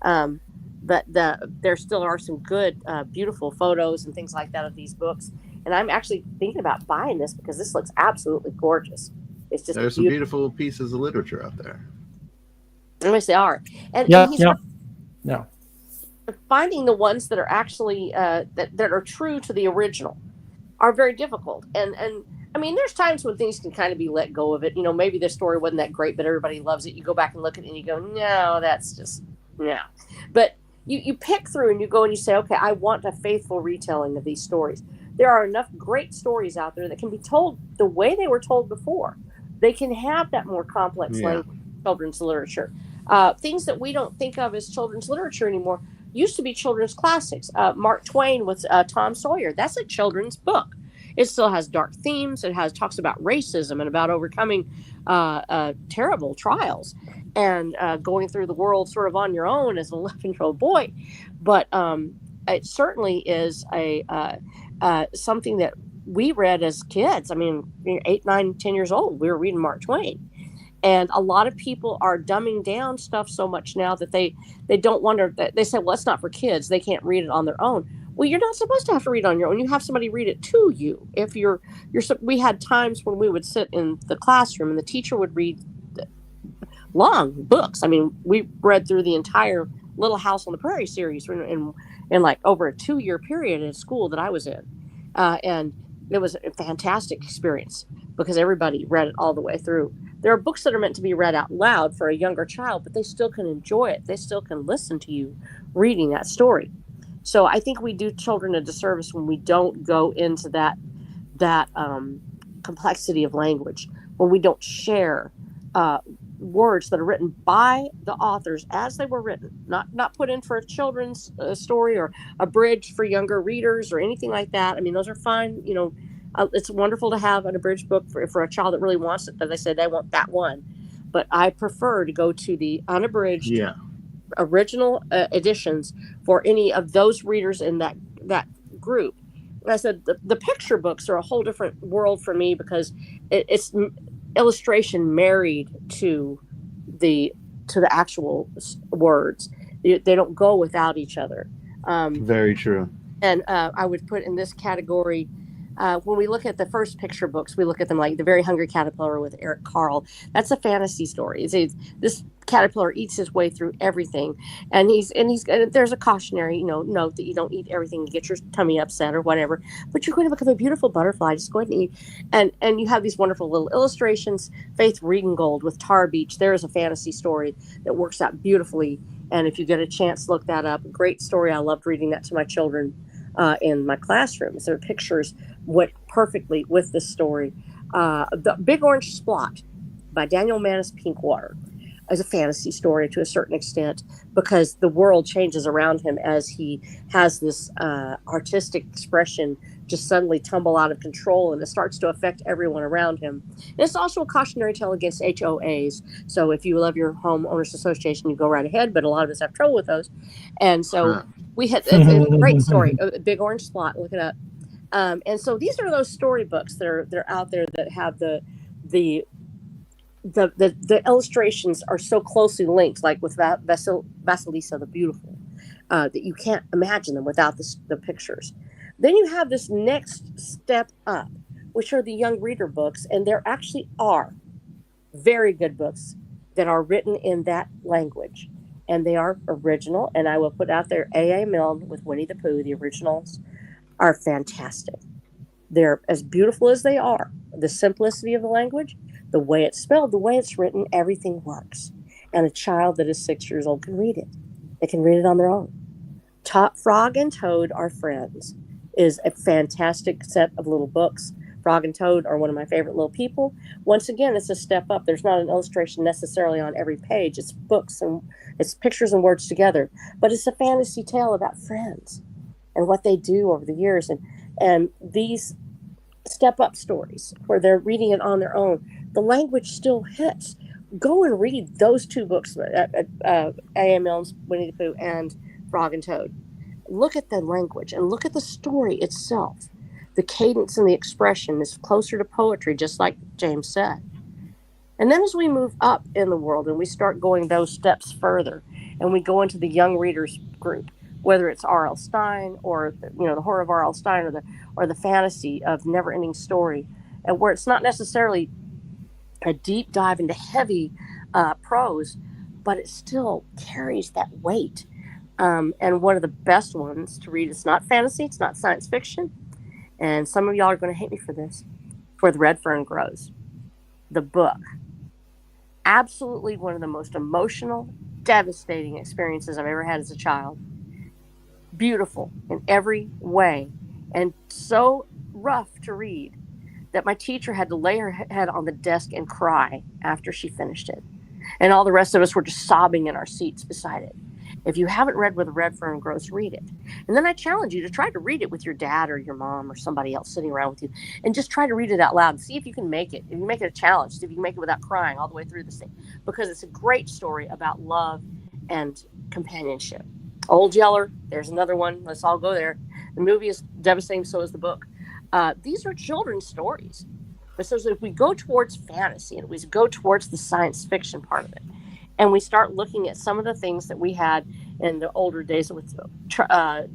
S3: But there still are some good, beautiful photos and things like that of these books. And I'm actually thinking about buying this because this looks absolutely gorgeous. It's just
S1: there's some beautiful pieces of literature out there.
S3: Yes, they are. And he's finding the ones that are actually that are true to the original are very difficult. And I mean, there's times when things can kind of be let go of it. Maybe the story wasn't that great, but everybody loves it. You go back and look at it and you go, no, that's just no. But you pick through and you go and you say, okay, I want a faithful retelling of these stories. There are enough great stories out there that can be told the way they were told before. They can have that more complex language in children's literature. Things that we don't think of as children's literature anymore used to be children's classics. Mark Twain with Tom Sawyer. That's a children's book. It still has dark themes. It talks about racism and about overcoming terrible trials and going through the world sort of on your own as an 11-year-old boy. But it certainly is something that we read as kids. I mean, 8, 9, 10 years old, we were reading Mark Twain. And a lot of people are dumbing down stuff so much now that they don't wonder that they say, well, it's not for kids. They can't read it on their own. Well, you're not supposed to have to read it on your own. You have somebody read it to you. If we had times when we would sit in the classroom and the teacher would read long books. I mean, we read through the entire Little House on the Prairie series in like over a 2-year period at school that I was in. And it was a fantastic experience because everybody read it all the way through. There are books that are meant to be read out loud for a younger child, but they still can enjoy it. They still can listen to you reading that story. So I think we do children a disservice when we don't go into that complexity of language, when we don't share words that are written by the authors as they were written, not put in for a children's story or a bridge for younger readers or anything like that. I mean, those are fine. It's wonderful to have an abridged book for a child that really wants it, but they say they want that one. But I prefer to go to the unabridged original editions for any of those readers in that group. I said the picture books are a whole different world for me because it's illustration married to the actual words. They don't go without each other.
S1: Very true.
S3: And I would put in this category, when we look at the first picture books, we look at them like The Very Hungry Caterpillar with Eric Carle. That's a fantasy story. This caterpillar eats his way through everything, and there's a cautionary, note that you don't eat everything and get your tummy upset or whatever. But you're going to become a beautiful butterfly. Just go ahead and eat. And you have these wonderful little illustrations. Faith Regengold with Tar Beach. There is a fantasy story that works out beautifully. And if you get a chance, look that up. Great story. I loved reading that to my children in my classroom. So pictures went perfectly with this story. The Big Orange Splot by Daniel Manus Pinkwater is a fantasy story to a certain extent because the world changes around him as he has this artistic expression just suddenly tumble out of control, and it starts to affect everyone around him. And it's also a cautionary tale against HOAs. So if you love your homeowners association, you go right ahead, but a lot of us have trouble with those. And so it's a great story, a Big Orange Spot, look it up. And so these are those storybooks that are out there that have the illustrations are so closely linked, like with Vasilisa the Beautiful, that you can't imagine them without the pictures. Then you have this next step up, which are the young reader books, and there actually are very good books that are written in that language, and they are original. And I will put out there A.A. Milne with Winnie the Pooh. The originals are fantastic. They're as beautiful as they are. The simplicity of the language, the way it's spelled, the way it's written, everything works. And a child that is 6 years old can read it. They can read it on their own. Frog and Toad Are Friends is a fantastic set of little books. Frog and Toad are one of my favorite little people. Once again, it's a step up. There's not an illustration necessarily on every page. It's books and it's pictures and words together. But it's a fantasy tale about friends and what they do over the years. And these step up stories where they're reading it on their own, the language still hits. Go and read those two books, A.A. Milne's Winnie the Pooh and Frog and Toad. Look at the language and look at the story itself. The cadence and the expression is closer to poetry, just like James said. And then as we move up in the world and we start going those steps further and we go into the young readers group, whether it's R.L. Stine or the horror of R.L. Stine or the fantasy of Never Ending Story, and where it's not necessarily a deep dive into heavy prose, but it still carries that weight. And one of the best ones to read, it's not fantasy, it's not science fiction, and some of y'all are going to hate me for this, Where the Red Fern Grows. The book. Absolutely one of the most emotional, devastating experiences I've ever had as a child. Beautiful in every way, and so rough to read that my teacher had to lay her head on the desk and cry after she finished it. And all the rest of us were just sobbing in our seats beside it. If you haven't read Where the Red Fern Grows, read it. And then I challenge you to try to read it with your dad or your mom or somebody else sitting around with you, and just try to read it out loud. See if you can make it. If you make it a challenge, see if you can make it without crying all the way through this thing, because it's a great story about love and companionship. Old Yeller, there's another one. Let's all go there. The movie is devastating, so is the book. These are children's stories. But so if we go towards fantasy and we go towards the science fiction part of it, and we start looking at some of the things that we had in the older days with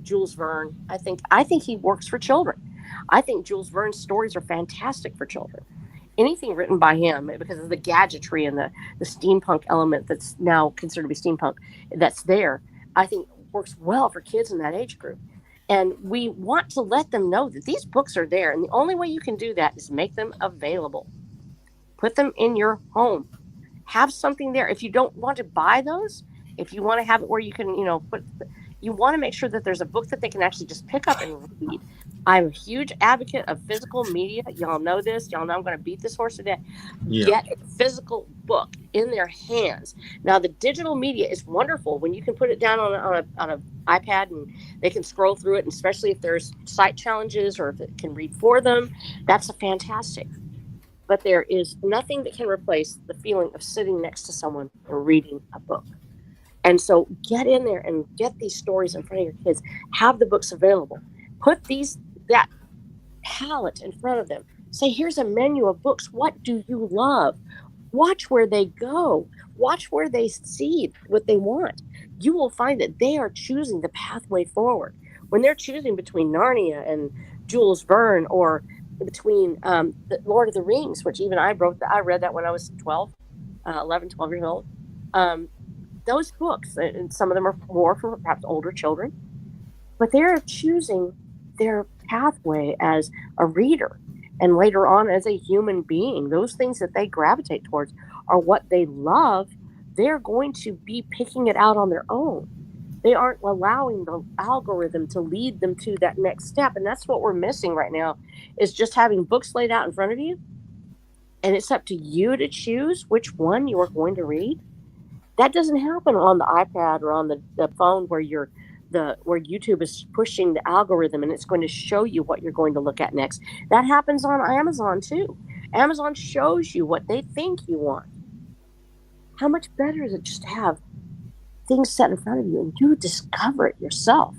S3: Jules Verne, I think he works for children. I think Jules Verne's stories are fantastic for children. Anything written by him, because of the gadgetry and the steampunk element that's now considered to be steampunk, that's there, I think works well for kids in that age group. And we want to let them know that these books are there. And the only way you can do that is make them available. Put them in your home. Have something there. If you don't want to buy those, if you want to have it where you can, you want to make sure that there's a book that they can actually just pick up and read. I'm a huge advocate of physical media. Y'all know this. Y'all know I'm going to beat this horse to death. Yeah. Get a physical book in their hands. Now, the digital media is wonderful when you can put it down on an iPad and they can scroll through it, and especially if there's sight challenges or if it can read for them. That's fantastic. But there is nothing that can replace the feeling of sitting next to someone and reading a book. And so get in there and get these stories in front of your kids. Have the books available. Put that palette in front of them. Say, here's a menu of books. What do you love? Watch where they go. Watch where they see what they want. You will find that they are choosing the pathway forward. When they're choosing between Narnia and Jules Verne, or between the Lord of the Rings, which even I read that when I was 12 years old. Those books, and some of them are more for perhaps older children, but they're choosing their pathway as a reader and later on as a human being. Those things that they gravitate towards are what they love. They're going to be picking it out on their own. They aren't allowing the algorithm to lead them to that next step. And that's what we're missing right now, is just having books laid out in front of you. And it's up to you to choose which one you are going to read. That doesn't happen on the iPad or on the phone where you're where YouTube is pushing the algorithm and it's going to show you what you're going to look at next. That happens on Amazon too. Amazon shows you what they think you want. How much better is it just to have things set in front of you and you discover it yourself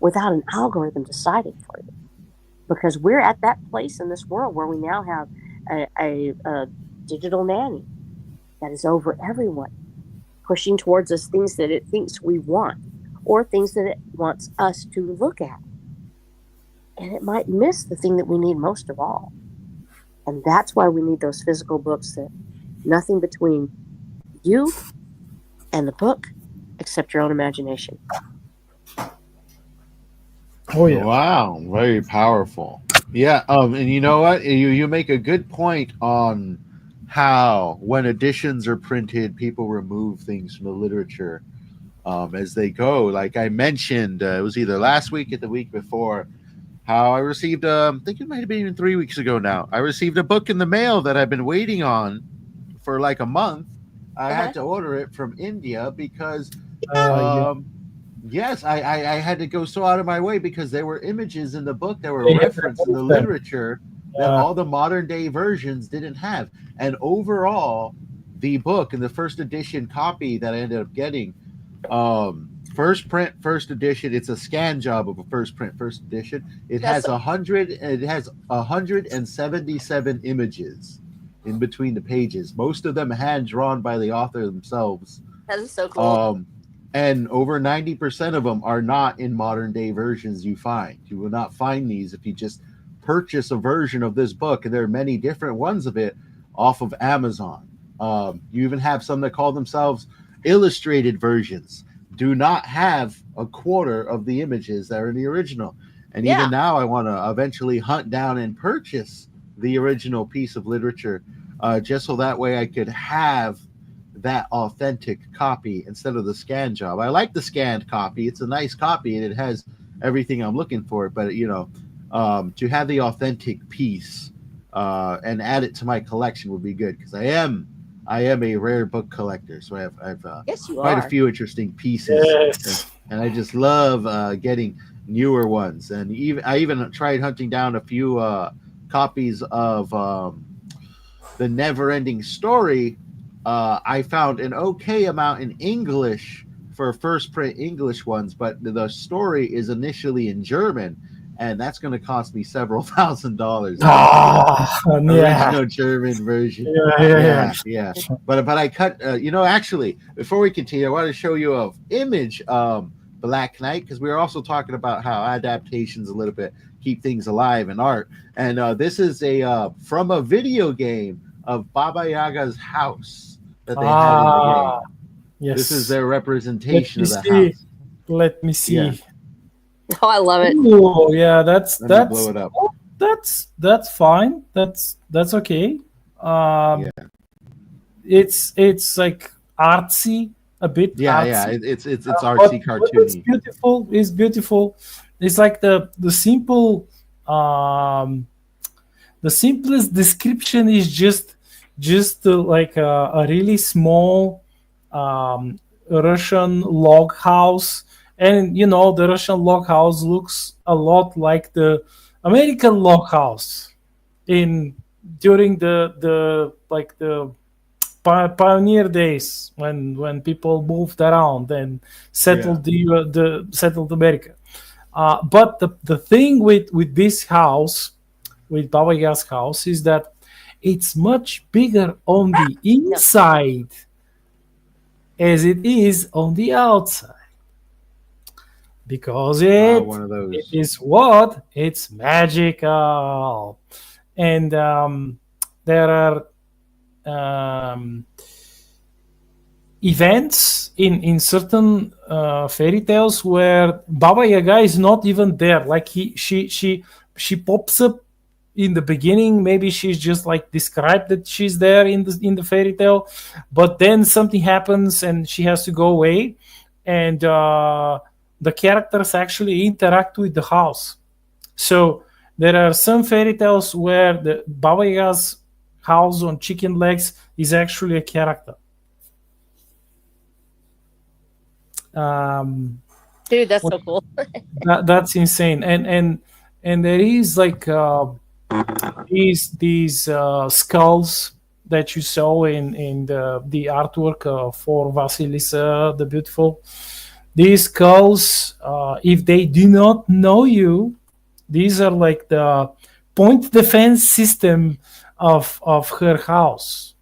S3: without an algorithm deciding for you? Because we're at that place in this world where we now have a digital nanny that is over everyone, pushing towards us things that it thinks we want or things that it wants us to look at. And it might miss the thing that we need most of all. And that's why we need those physical books, that nothing between you and the book except your own imagination.
S2: Oh yeah.
S1: Wow, very powerful. Yeah, and you know what? You make a good point on how when editions are printed, people remove things from the literature as they go. Like I mentioned, it was either last week or the week before, how I received, I think it might have been even 3 weeks ago now, I received a book in the mail that I've been waiting on for like a month. I had to order it from India because, yes, I had to go so out of my way because there were images in the book that were referenced in the literature that all the modern day versions didn't have. And overall, the book in the first edition copy that I ended up getting, first print, first edition, it's a scan job of a first print, first edition. It has 177 images in between the pages, most of them hand drawn by the author themselves.
S3: That is so cool.
S1: And over 90% of them are not in modern day versions you find. You will not find these if you just purchase a version of this book, and there are many different ones of it off of Amazon. You even have some that call themselves illustrated versions, do not have a quarter of the images that are in the original. And even now I want to eventually hunt down and purchase the original piece of literature, just so that way I could have that authentic copy instead of the scan job. I like the scanned copy. It's a nice copy and it has everything I'm looking for, but to have the authentic piece and add it to my collection would be good, because I am a rare book collector, so I have quite a few interesting pieces.
S2: Yes.
S1: And I just love getting newer ones. And I even tried hunting down a few copies of The Never-Ending Story. I found an okay amount in English for first print English ones, but the story is initially in German, and that's going to cost me several $1,000s. Original German version. Yeah. But I cut. Actually, before we continue, I want to show you an image of Black Knight, because we were also talking about how adaptations a little bit keep things alive in art, and this is from a video game of Baba Yaga's house that they had in the game.
S2: Yes.
S1: This is their representation of the house.
S2: Let me see.
S1: Yeah.
S3: Oh, I love it.
S2: Oh, yeah, that's
S1: blow it up.
S2: That's fine. That's okay. It's like artsy a bit.
S1: Yeah, it's artsy, cartoony.
S2: It's beautiful. It's beautiful. It's like the simple the simplest description is just like a really small Russian log house, and the Russian log house looks a lot like the American log house during the pioneer days when people moved around and settled settled America. But the thing with this house, with Baba Yaga's house, is that it's much bigger on the inside as it is on the outside, because it is what? It's magical. And there are events in certain fairy tales where Baba Yaga is not even there. Like she pops up in the beginning. Maybe she's just like described that she's there in the fairy tale, but then something happens and she has to go away, and the characters actually interact with the house. So there are some fairy tales where the Baba Yaga's house on chicken legs is actually a character.
S3: Dude, that's so cool.
S2: That's insane. And there is like these skulls that you saw in the artwork for Vasilisa the Beautiful. These skulls, if they do not know you, these are like the point defense system of her house.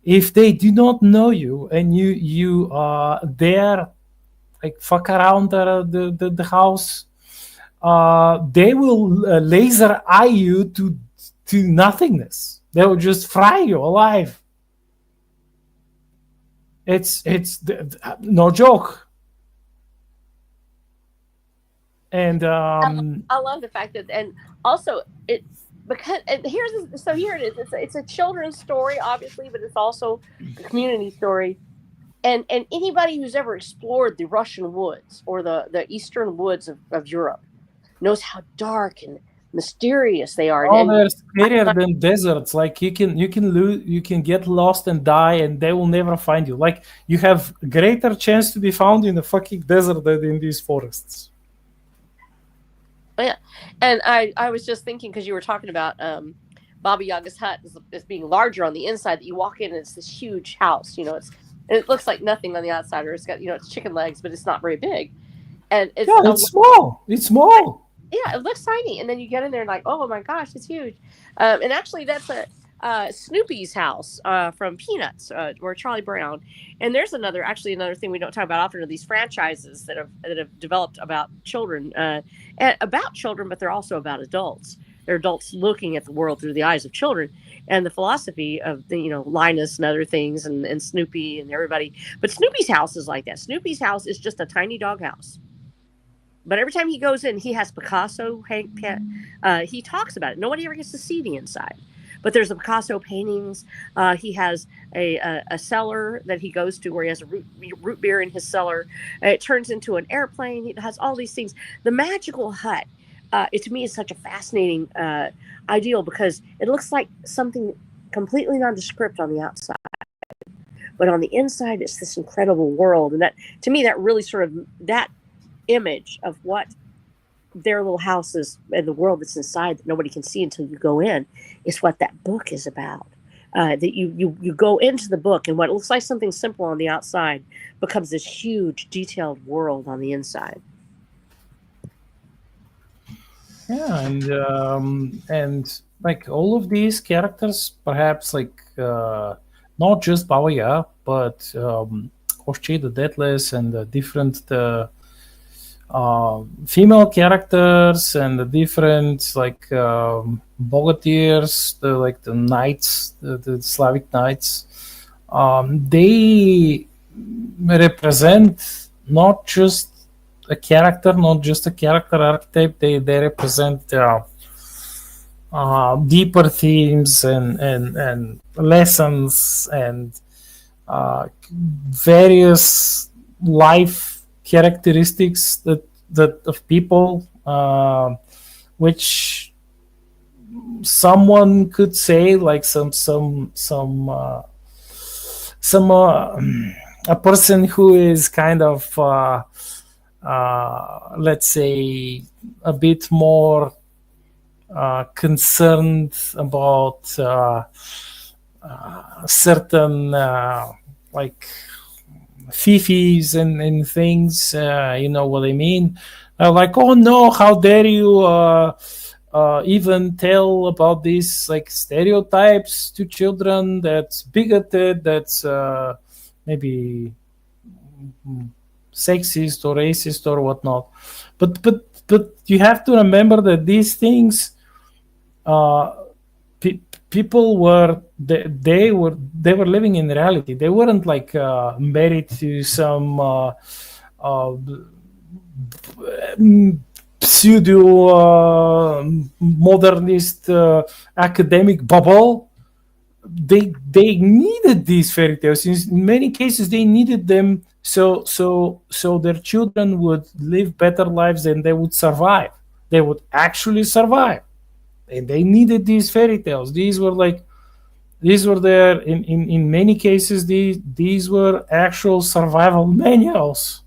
S2: If they do not know you and you dare like fuck around the house, they will laser eye you to nothingness. They will just fry you alive. It's no joke. And
S3: I love the fact that, and also it's because, and here it is. It's a children's story, obviously, but it's also a community story. And anybody who's ever explored the Russian woods or the eastern woods of Europe knows how dark and mysterious they are.
S2: oh,
S3: And
S2: they're scarier than deserts. Like you can get lost and die, and they will never find you. Like you have greater chance to be found in the fucking desert than in these forests.
S3: yeah, and I was just thinking, because you were talking about Baba Yaga's hut as being larger on the inside. That you walk in and it's this huge house. It looks like nothing on the outside, or it's got it's chicken legs, but it's not very big. And it's
S2: small. It's small.
S3: Yeah, it looks tiny, and then you get in there and like, oh my gosh, it's huge. And actually, that's Snoopy's house from Peanuts, or Charlie Brown. And there's another thing we don't talk about often are these franchises that have developed about children, but they're also about adults. They're adults looking at the world through the eyes of children, and the philosophy of Linus and other things, and Snoopy and everybody. But Snoopy's house is like that. Snoopy's house is just a tiny doghouse. But every time he goes in, he has Picasso. He talks about it. Nobody ever gets to see the inside. But there's the Picasso paintings. He has a cellar that he goes to where he has a root beer in his cellar. It turns into an airplane. It has all these things. The magical hut, to me, is such a fascinating ideal, because it looks like something completely nondescript on the outside. But on the inside, it's this incredible world. And that, to me, that really that image of what their little house is and the world that's inside that nobody can see until you go in is what that book is about. That you go into the book, and what looks like something simple on the outside becomes this huge detailed world on the inside.
S2: Yeah, and like all of these characters, perhaps like not just Baba Yaga, but Koschei the Deathless, and the different female characters, and the different like bogatyrs, the knights, the Slavic knights. They represent not just a character archetype. They represent deeper themes and lessons and various life characteristics that of people, which someone could say like a person who is kind of let's say a bit more concerned about certain like fifis and things, you know what I mean? Like, oh no, how dare you even tell about these like stereotypes to children? That's bigoted. That's maybe sexist or racist or whatnot. But you have to remember that these things, people were they were living in reality. They weren't like married to some pseudo modernist academic bubble. They needed these fairy tales. In many cases, they needed them so their children would live better lives and they would survive. They would actually survive. And they needed these fairy tales. These were their in many cases these were actual survival manuals.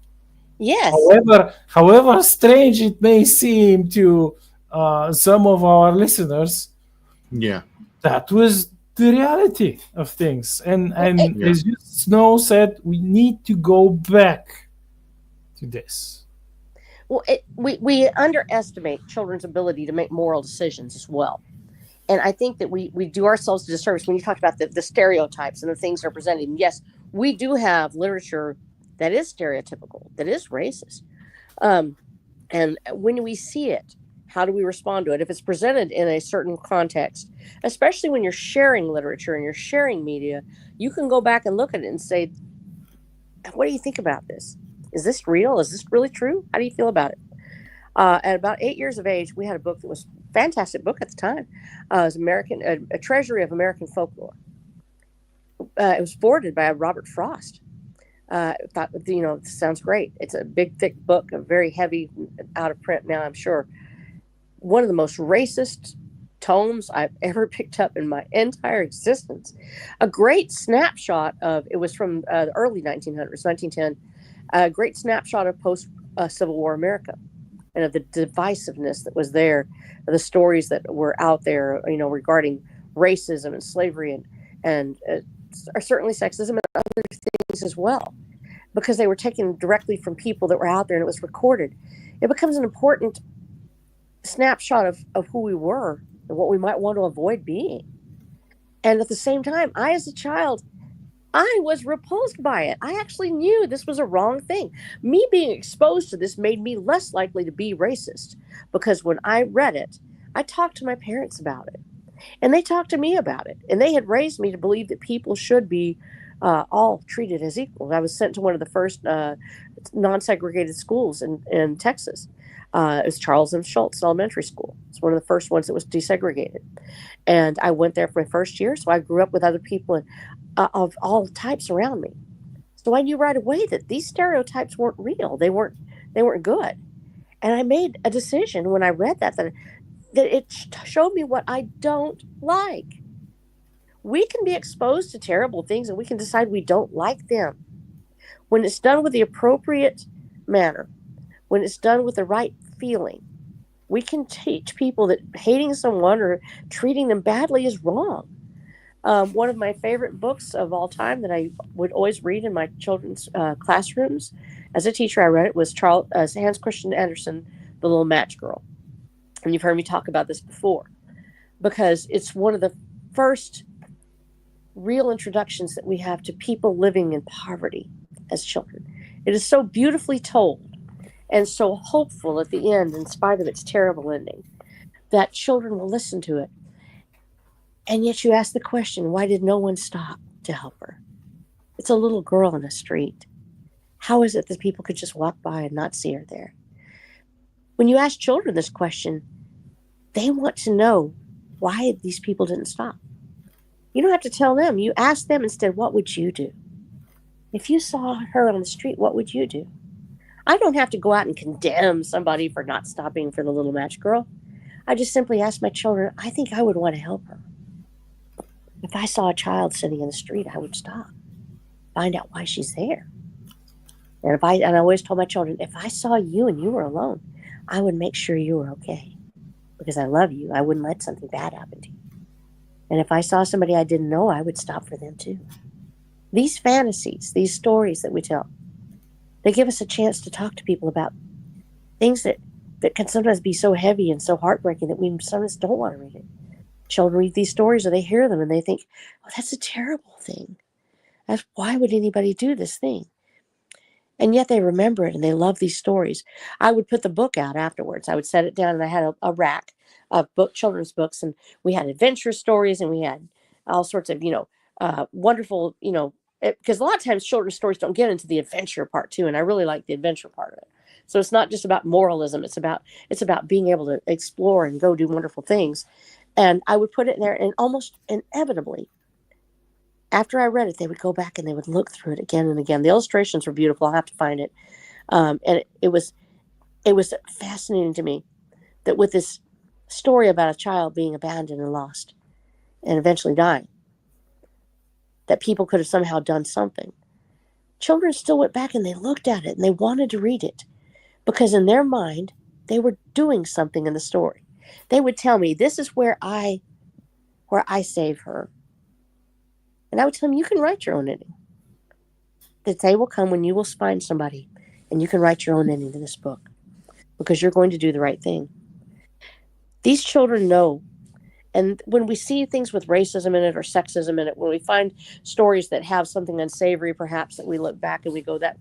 S3: Yes.
S2: However strange it may seem to some of our listeners,
S1: Yeah.
S2: that was the reality of things. And
S1: Yeah.
S2: as you Snow said, we need to go back to this.
S3: Well, we underestimate children's ability to make moral decisions as well. And I think that we do ourselves a disservice when you talk about the stereotypes and the things that are presented. And yes, we do have literature that is stereotypical, that is racist. And when we see it, how do we respond to it? If it's presented in a certain context, especially when you're sharing literature and you're sharing media, you can go back and look at it and say, what do you think about this? Is this real? Is this really true? How do you feel about it? At about 8 years of age, we had a book that was a fantastic book at the time. It was a treasury of American folklore. It was forwarded by Robert Frost. Thought, this sounds great. It's a big, thick book, a very heavy, out of print now, I'm sure. One of the most racist tomes I've ever picked up in my entire existence. A great snapshot of, it was from the early 1900s, 1910, a great snapshot of post-Civil War America and of the divisiveness that was there, the stories that were out there, regarding racism and slavery and certainly sexism and other things as well, because they were taken directly from people that were out there and it was recorded. It becomes an important snapshot of who we were and what we might want to avoid being. And at the same time, I, as a child, I was repulsed by it. I actually knew this was a wrong thing. Me being exposed to this made me less likely to be racist, because when I read it, I talked to my parents about it, and they talked to me about it, and they had raised me to believe that people should be all treated as equal. I was sent to one of the first non-segregated schools in Texas. It was Charles M. Schultz Elementary School. It's one of the first ones that was desegregated. And I went there for my first year, so I grew up with other people of all types around me. So I knew right away that these stereotypes weren't real. They weren't good. And I made a decision when I read that it showed me what I don't like. We can be exposed to terrible things and we can decide we don't like them. When it's done with the appropriate manner, when it's done with the right feeling, we can teach people that hating someone or treating them badly is wrong. One of my favorite books of all time that I would always read in my children's classrooms as a teacher, I read it, was Hans Christian Andersen, The Little Match Girl. And you've heard me talk about this before, because it's one of the first real introductions that we have to people living in poverty as children. It is so beautifully told and so hopeful at the end, in spite of its terrible ending, that children will listen to it. And yet you ask the question, why did no one stop to help her? It's a little girl in the street. How is it that people could just walk by and not see her there? When you ask children this question, they want to know why these people didn't stop. You don't have to tell them. You ask them instead, what would you do? If you saw her on the street, what would you do? I don't have to go out and condemn somebody for not stopping for the little match girl. I just simply ask my children, I think I would want to help her. If I saw a child sitting in the street, I would stop, find out why she's there. And I always told my children, if I saw you and you were alone, I would make sure you were okay, because I love you. I wouldn't let something bad happen to you. And if I saw somebody I didn't know, I would stop for them too. These fantasies, these stories that we tell, they give us a chance to talk to people about things that can sometimes be so heavy and so heartbreaking that we sometimes don't want to read it. Children read these stories or they hear them and they think, oh, that's a terrible thing. Why would anybody do this thing? And yet they remember it and they love these stories. I would put the book out afterwards. I would set it down and I had a rack of children's books, and we had adventure stories and we had all sorts of, wonderful, because a lot of times children's stories don't get into the adventure part too. And I really like the adventure part of it. So it's not just about moralism. It's about being able to explore and go do wonderful things. And I would put it in there, and almost inevitably, after I read it, they would go back and they would look through it again and again. The illustrations were beautiful. I'll have to find it. And it was fascinating to me that with this story about a child being abandoned and lost and eventually dying, that people could have somehow done something. children still went back and they looked at it and they wanted to read it because in their mind, they were doing something in the story. They would tell me, this is where I save her. And I would tell them, you can write your own ending. The day will come when you will find somebody and you can write your own ending to this book because you're going to do the right thing. These children know. And when we see things with racism in it or sexism in it, when we find stories that have something unsavory, perhaps, that we look back and we go, that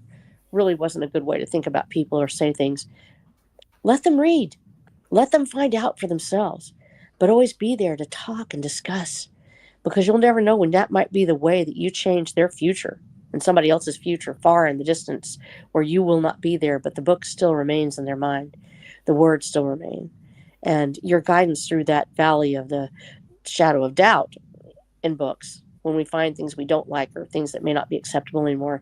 S3: really wasn't a good way to think about people or say things, let them read. Let them find out for themselves. But always be there to talk and discuss, because you'll never know when that might be the way that you change their future and somebody else's future far in the distance where you will not be there, but the book still remains in their mind. The words still remain. And your guidance through that valley of the shadow of doubt in books, when we find things we don't like or things that may not be acceptable anymore,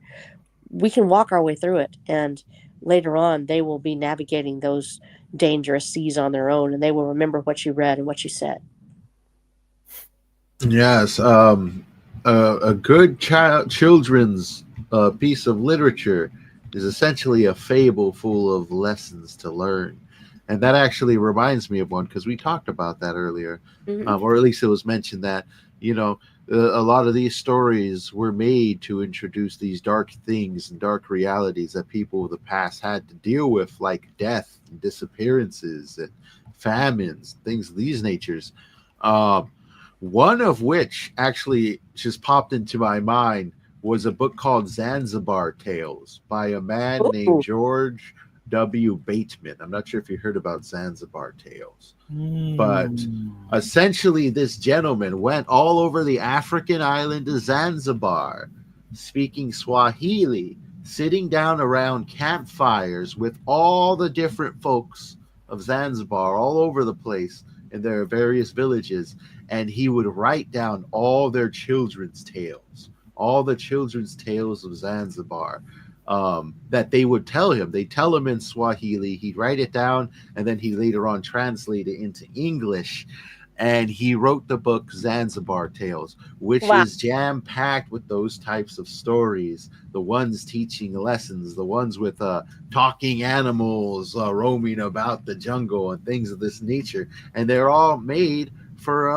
S3: we can walk our way through it. And later on, they will be navigating those dangerous seas on their own, and they will remember what you read and what you said.
S1: Yes, a good children's piece of literature is essentially a fable full of lessons to learn. And that actually reminds me of one, because we talked about that earlier, or at least it was mentioned that, a lot of these stories were made to introduce these dark things and dark realities that people of the past had to deal with, like death and disappearances and famines, things of these natures. One of which actually just popped into my mind was a book called Zanzibar Tales by a man named George W. Bateman. I'm not sure if you heard about Zanzibar Tales, but essentially this gentleman went all over the African island of Zanzibar, speaking Swahili, sitting down around campfires with all the different folks of Zanzibar all over the place in their various villages, and he would write down all their children's tales, all the children's tales of Zanzibar. That they would tell him. They tell him in Swahili. He'd write it down, and then he later on translate it into English. And he wrote the book Zanzibar Tales, which is jam-packed with those types of stories. The ones teaching lessons, the ones with talking animals roaming about the jungle and things of this nature. And they're all made for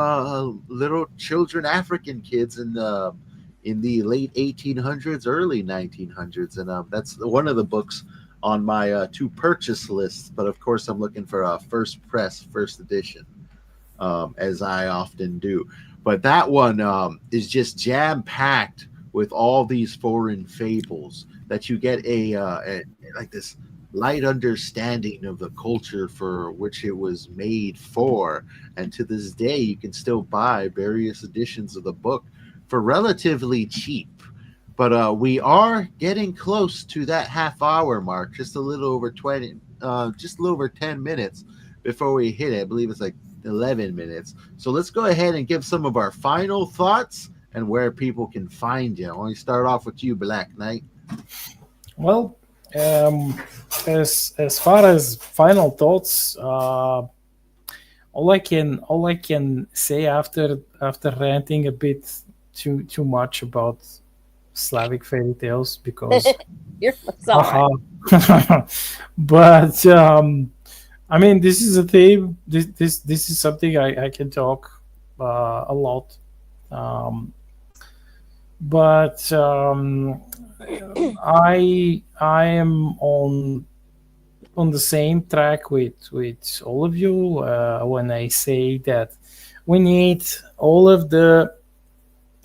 S1: little children, African kids, in the late 1800s, early 1900s. And that's one of the books on my to purchase list. But of course, I'm looking for a first press, first edition, as I often do. But that one is just jam-packed with all these foreign fables that you get a like this light understanding of the culture for which it was made for. And to this day, you can still buy various editions of the book for relatively cheap. But we are getting close to that half-hour mark, just a little over 20, just a little over 10 minutes before we hit it. I believe it's like 11 minutes. So let's go ahead and give some of our final thoughts and where people can find you. I want to start off with you, Black Knight.
S2: Well, as far as final thoughts, all I can say after ranting a bit too much about Slavic fairy tales, because
S3: You're sorry.
S2: But I mean, this is a theme. This is something I can talk a lot. But I am on the same track with all of you when I say that we need all of the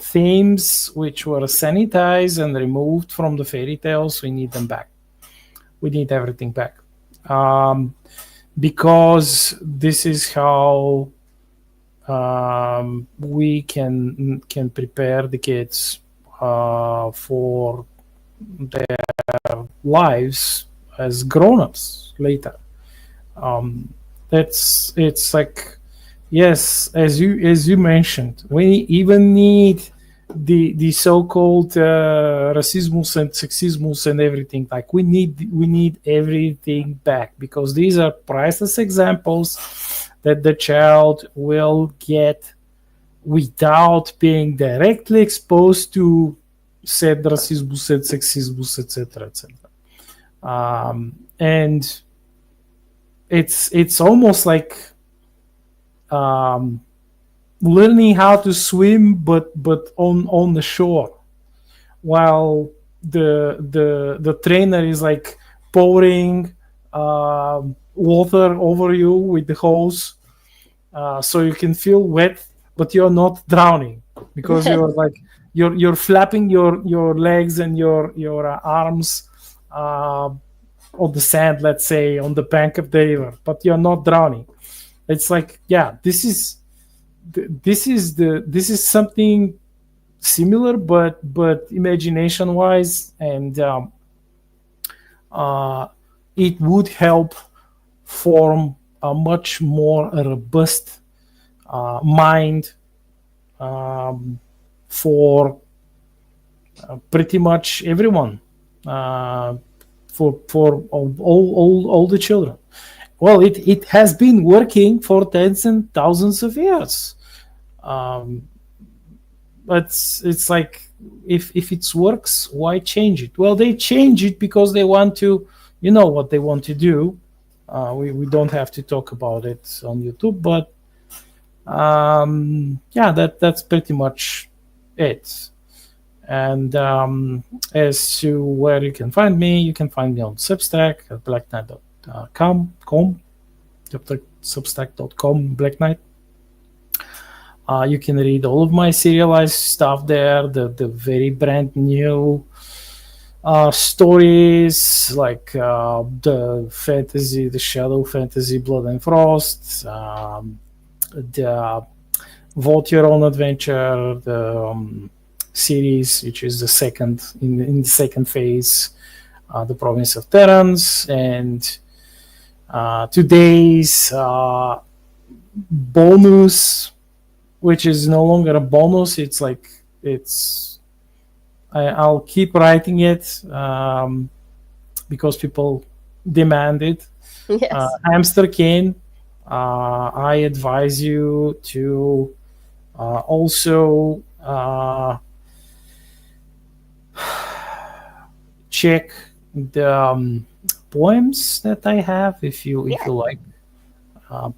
S2: themes which were sanitized and removed from the fairy tales. We need them back. We need everything back, because this is how we can prepare the kids for their lives as grown-ups later. It's like, yes, as you mentioned, we even need the so-called racismus and sexismus and everything. Like we need everything back, because these are priceless examples that the child will get without being directly exposed to said racismo, said sexismo, etc., etc. And it's almost like learning how to swim, but on the shore, while the trainer is like pouring water over you with the hose, so you can feel wet, but you're not drowning because you're like you're flapping your legs and your arms on the sand, let's say, on the bank of the river, but you're not drowning. It's like, yeah, this is something similar, but imagination wise, and it would help form a much more robust mind for pretty much everyone, for all the children. Well, it has been working for tens and thousands of years. But it's like, if it works, why change it? Well, they change it because they want to, you know what they want to do. We don't have to talk about it on YouTube, but yeah, that's pretty much it. And as to where you can find me on Substack at blackknight.com, substack.com, Black Knight. You can read all of my serialized stuff there, the very brand new stories, like the Shadow Fantasy Blood and Frost, the Vote Your Own Adventure, the series, which is the second in the second phase, the Province of Terrans, and today's bonus, which is no longer a bonus. It's like I'll keep writing it because people demand it.
S3: Yes.
S2: Hamster King. I advise you to also check the poems that I have, if you like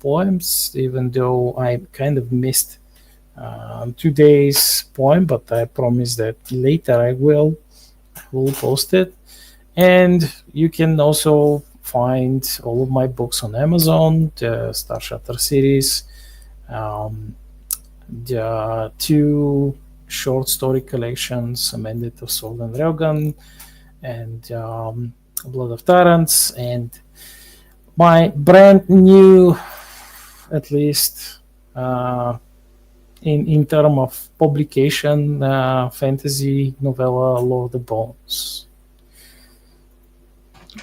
S2: poems, even though I kind of missed today's poem, but I promise that later I will post it. And you can also find all of my books on Amazon, the Star Shatter series, the 2 short story collections, A Mandate of Sword and Railgun, and Blood of Tyrants, and my brand new, at least in terms of publication, fantasy novella, Lord of Bones.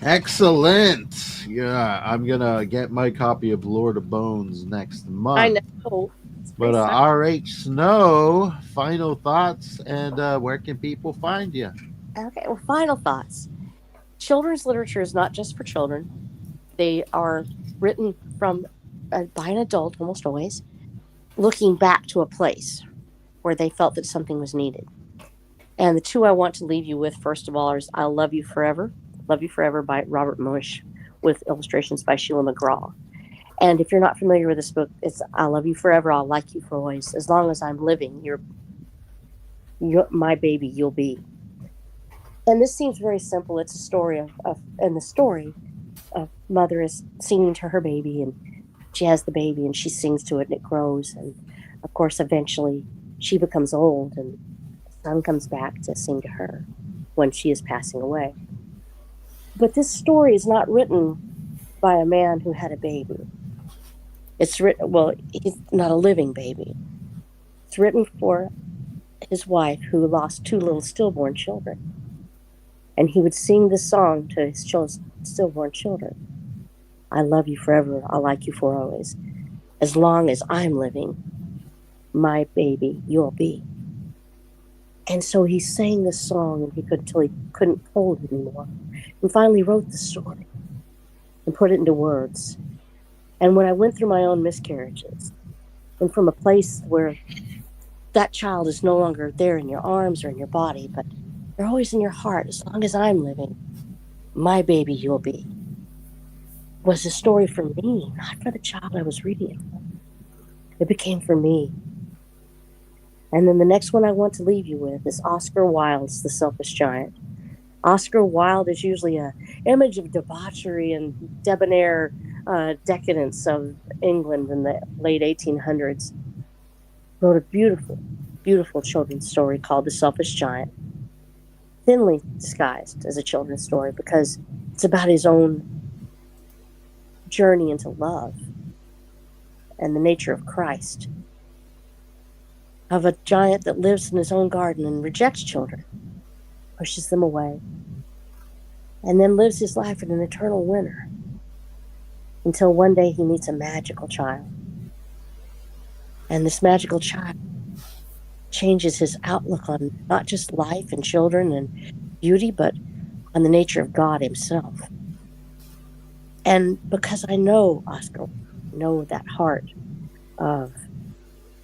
S1: Excellent. Yeah, I'm gonna get my copy of Lord of Bones next month.
S3: I know.
S1: But R.H. Snow, final thoughts, and where can people find you?
S3: Okay, well, final thoughts. Children's literature is not just for children. They are written by an adult, almost always, looking back to a place where they felt that something was needed. And the 2 I want to leave you with, first of all, is I'll Love You Forever. Love You Forever by Robert Mush, with illustrations by Sheila McGraw. And if you're not familiar with this book, it's I'll love you forever, I'll like you for always. As long as I'm living, you're my baby, you'll be. And this seems very simple. It's a story and the story of mother is singing to her baby, and she has the baby and she sings to it and it grows. And of course, eventually she becomes old and the son comes back to sing to her when she is passing away. But this story is not written by a man who had a baby. It's written, well, he's not a living baby. It's written for his wife who lost 2 little stillborn children. And he would sing this song to his stillborn children. I love you forever, I'll like you for always. As long as I'm living, my baby, you'll be. And so he sang this song until he couldn't hold it anymore. And finally wrote the story and put it into words. And when I went through my own miscarriages, and from a place where that child is no longer there in your arms or in your body, but They're always in your heart as long as I'm living. My baby you'll be. Was a story for me, not for the child I was reading it for. It became for me. And then the next one I want to leave you with is Oscar Wilde's The Selfish Giant. Oscar Wilde is usually an image of debauchery and debonair decadence of England in the late 1800s. Wrote a beautiful, beautiful children's story called The Selfish Giant, thinly disguised as a children's story because it's about his own journey into love and the nature of Christ, of a giant that lives in his own garden and rejects children, pushes them away, and then lives his life in an eternal winter until one day he meets a magical child. And this magical child changes his outlook on not just life and children and beauty, but on the nature of God himself. And because I know Oscar, know that heart of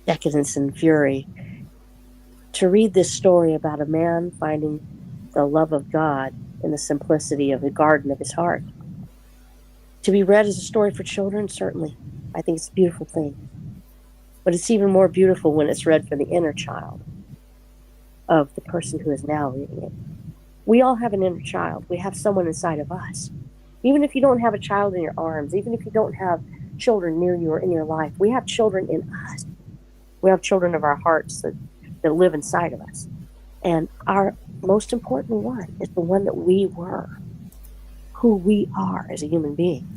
S3: decadence and fury, to read this story about a man finding the love of God in the simplicity of the garden of his heart, to be read as a story for children, certainly, I think it's a beautiful thing. But it's even more beautiful when it's read for the inner child of the person who is now reading it. We all have an inner child. We have someone inside of us. Even if you don't have a child in your arms, even if you don't have children near you or in your life, we have children in us. We have children of our hearts that live inside of us. And our most important one is the one that we were, who we are as a human being.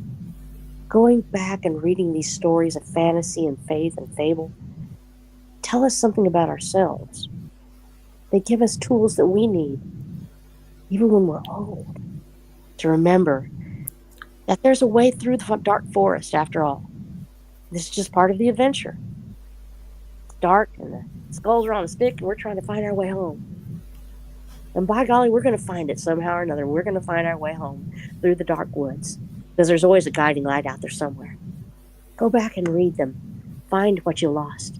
S3: Going back and reading these stories of fantasy and faith and fable tell us something about ourselves. They give us tools that we need, even when we're old, to remember that there's a way through the dark forest after all. This is just part of the adventure. It's dark and the skulls are on a stick and we're trying to find our way home. And by golly, we're going to find it somehow or another. We're going to find our way home through the dark woods because there's always a guiding light out there somewhere. Go back and read them. Find what you lost.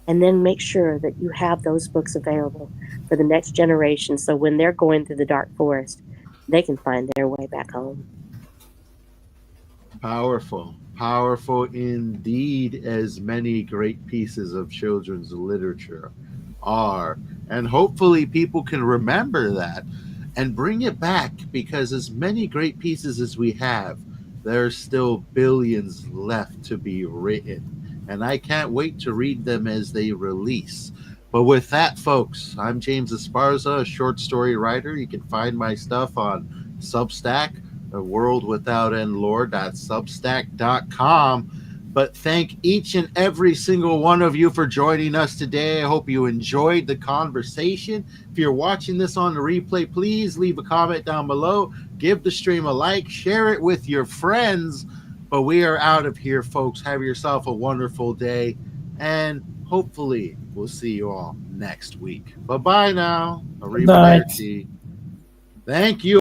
S3: And then make sure that you have those books available for the next generation so when they're going through the dark forest, they can find their way back home.
S1: Powerful, powerful indeed, as many great pieces of children's literature are. And hopefully people can remember that and bring it back, because as many great pieces as we have, there's still billions left to be written. And I can't wait to read them as they release. But with that, folks, I'm James Esparza, a short story writer. You can find my stuff on Substack, worldwithoutendlore.substack.com. But thank each and every single one of you for joining us today. I hope you enjoyed the conversation. If you're watching this on the replay, please leave a comment down below. Give the stream a like. Share it with your friends. But we are out of here, folks. Have yourself a wonderful day. And hopefully we'll see you all next week. Bye-bye now.
S2: Night.
S1: Thank you.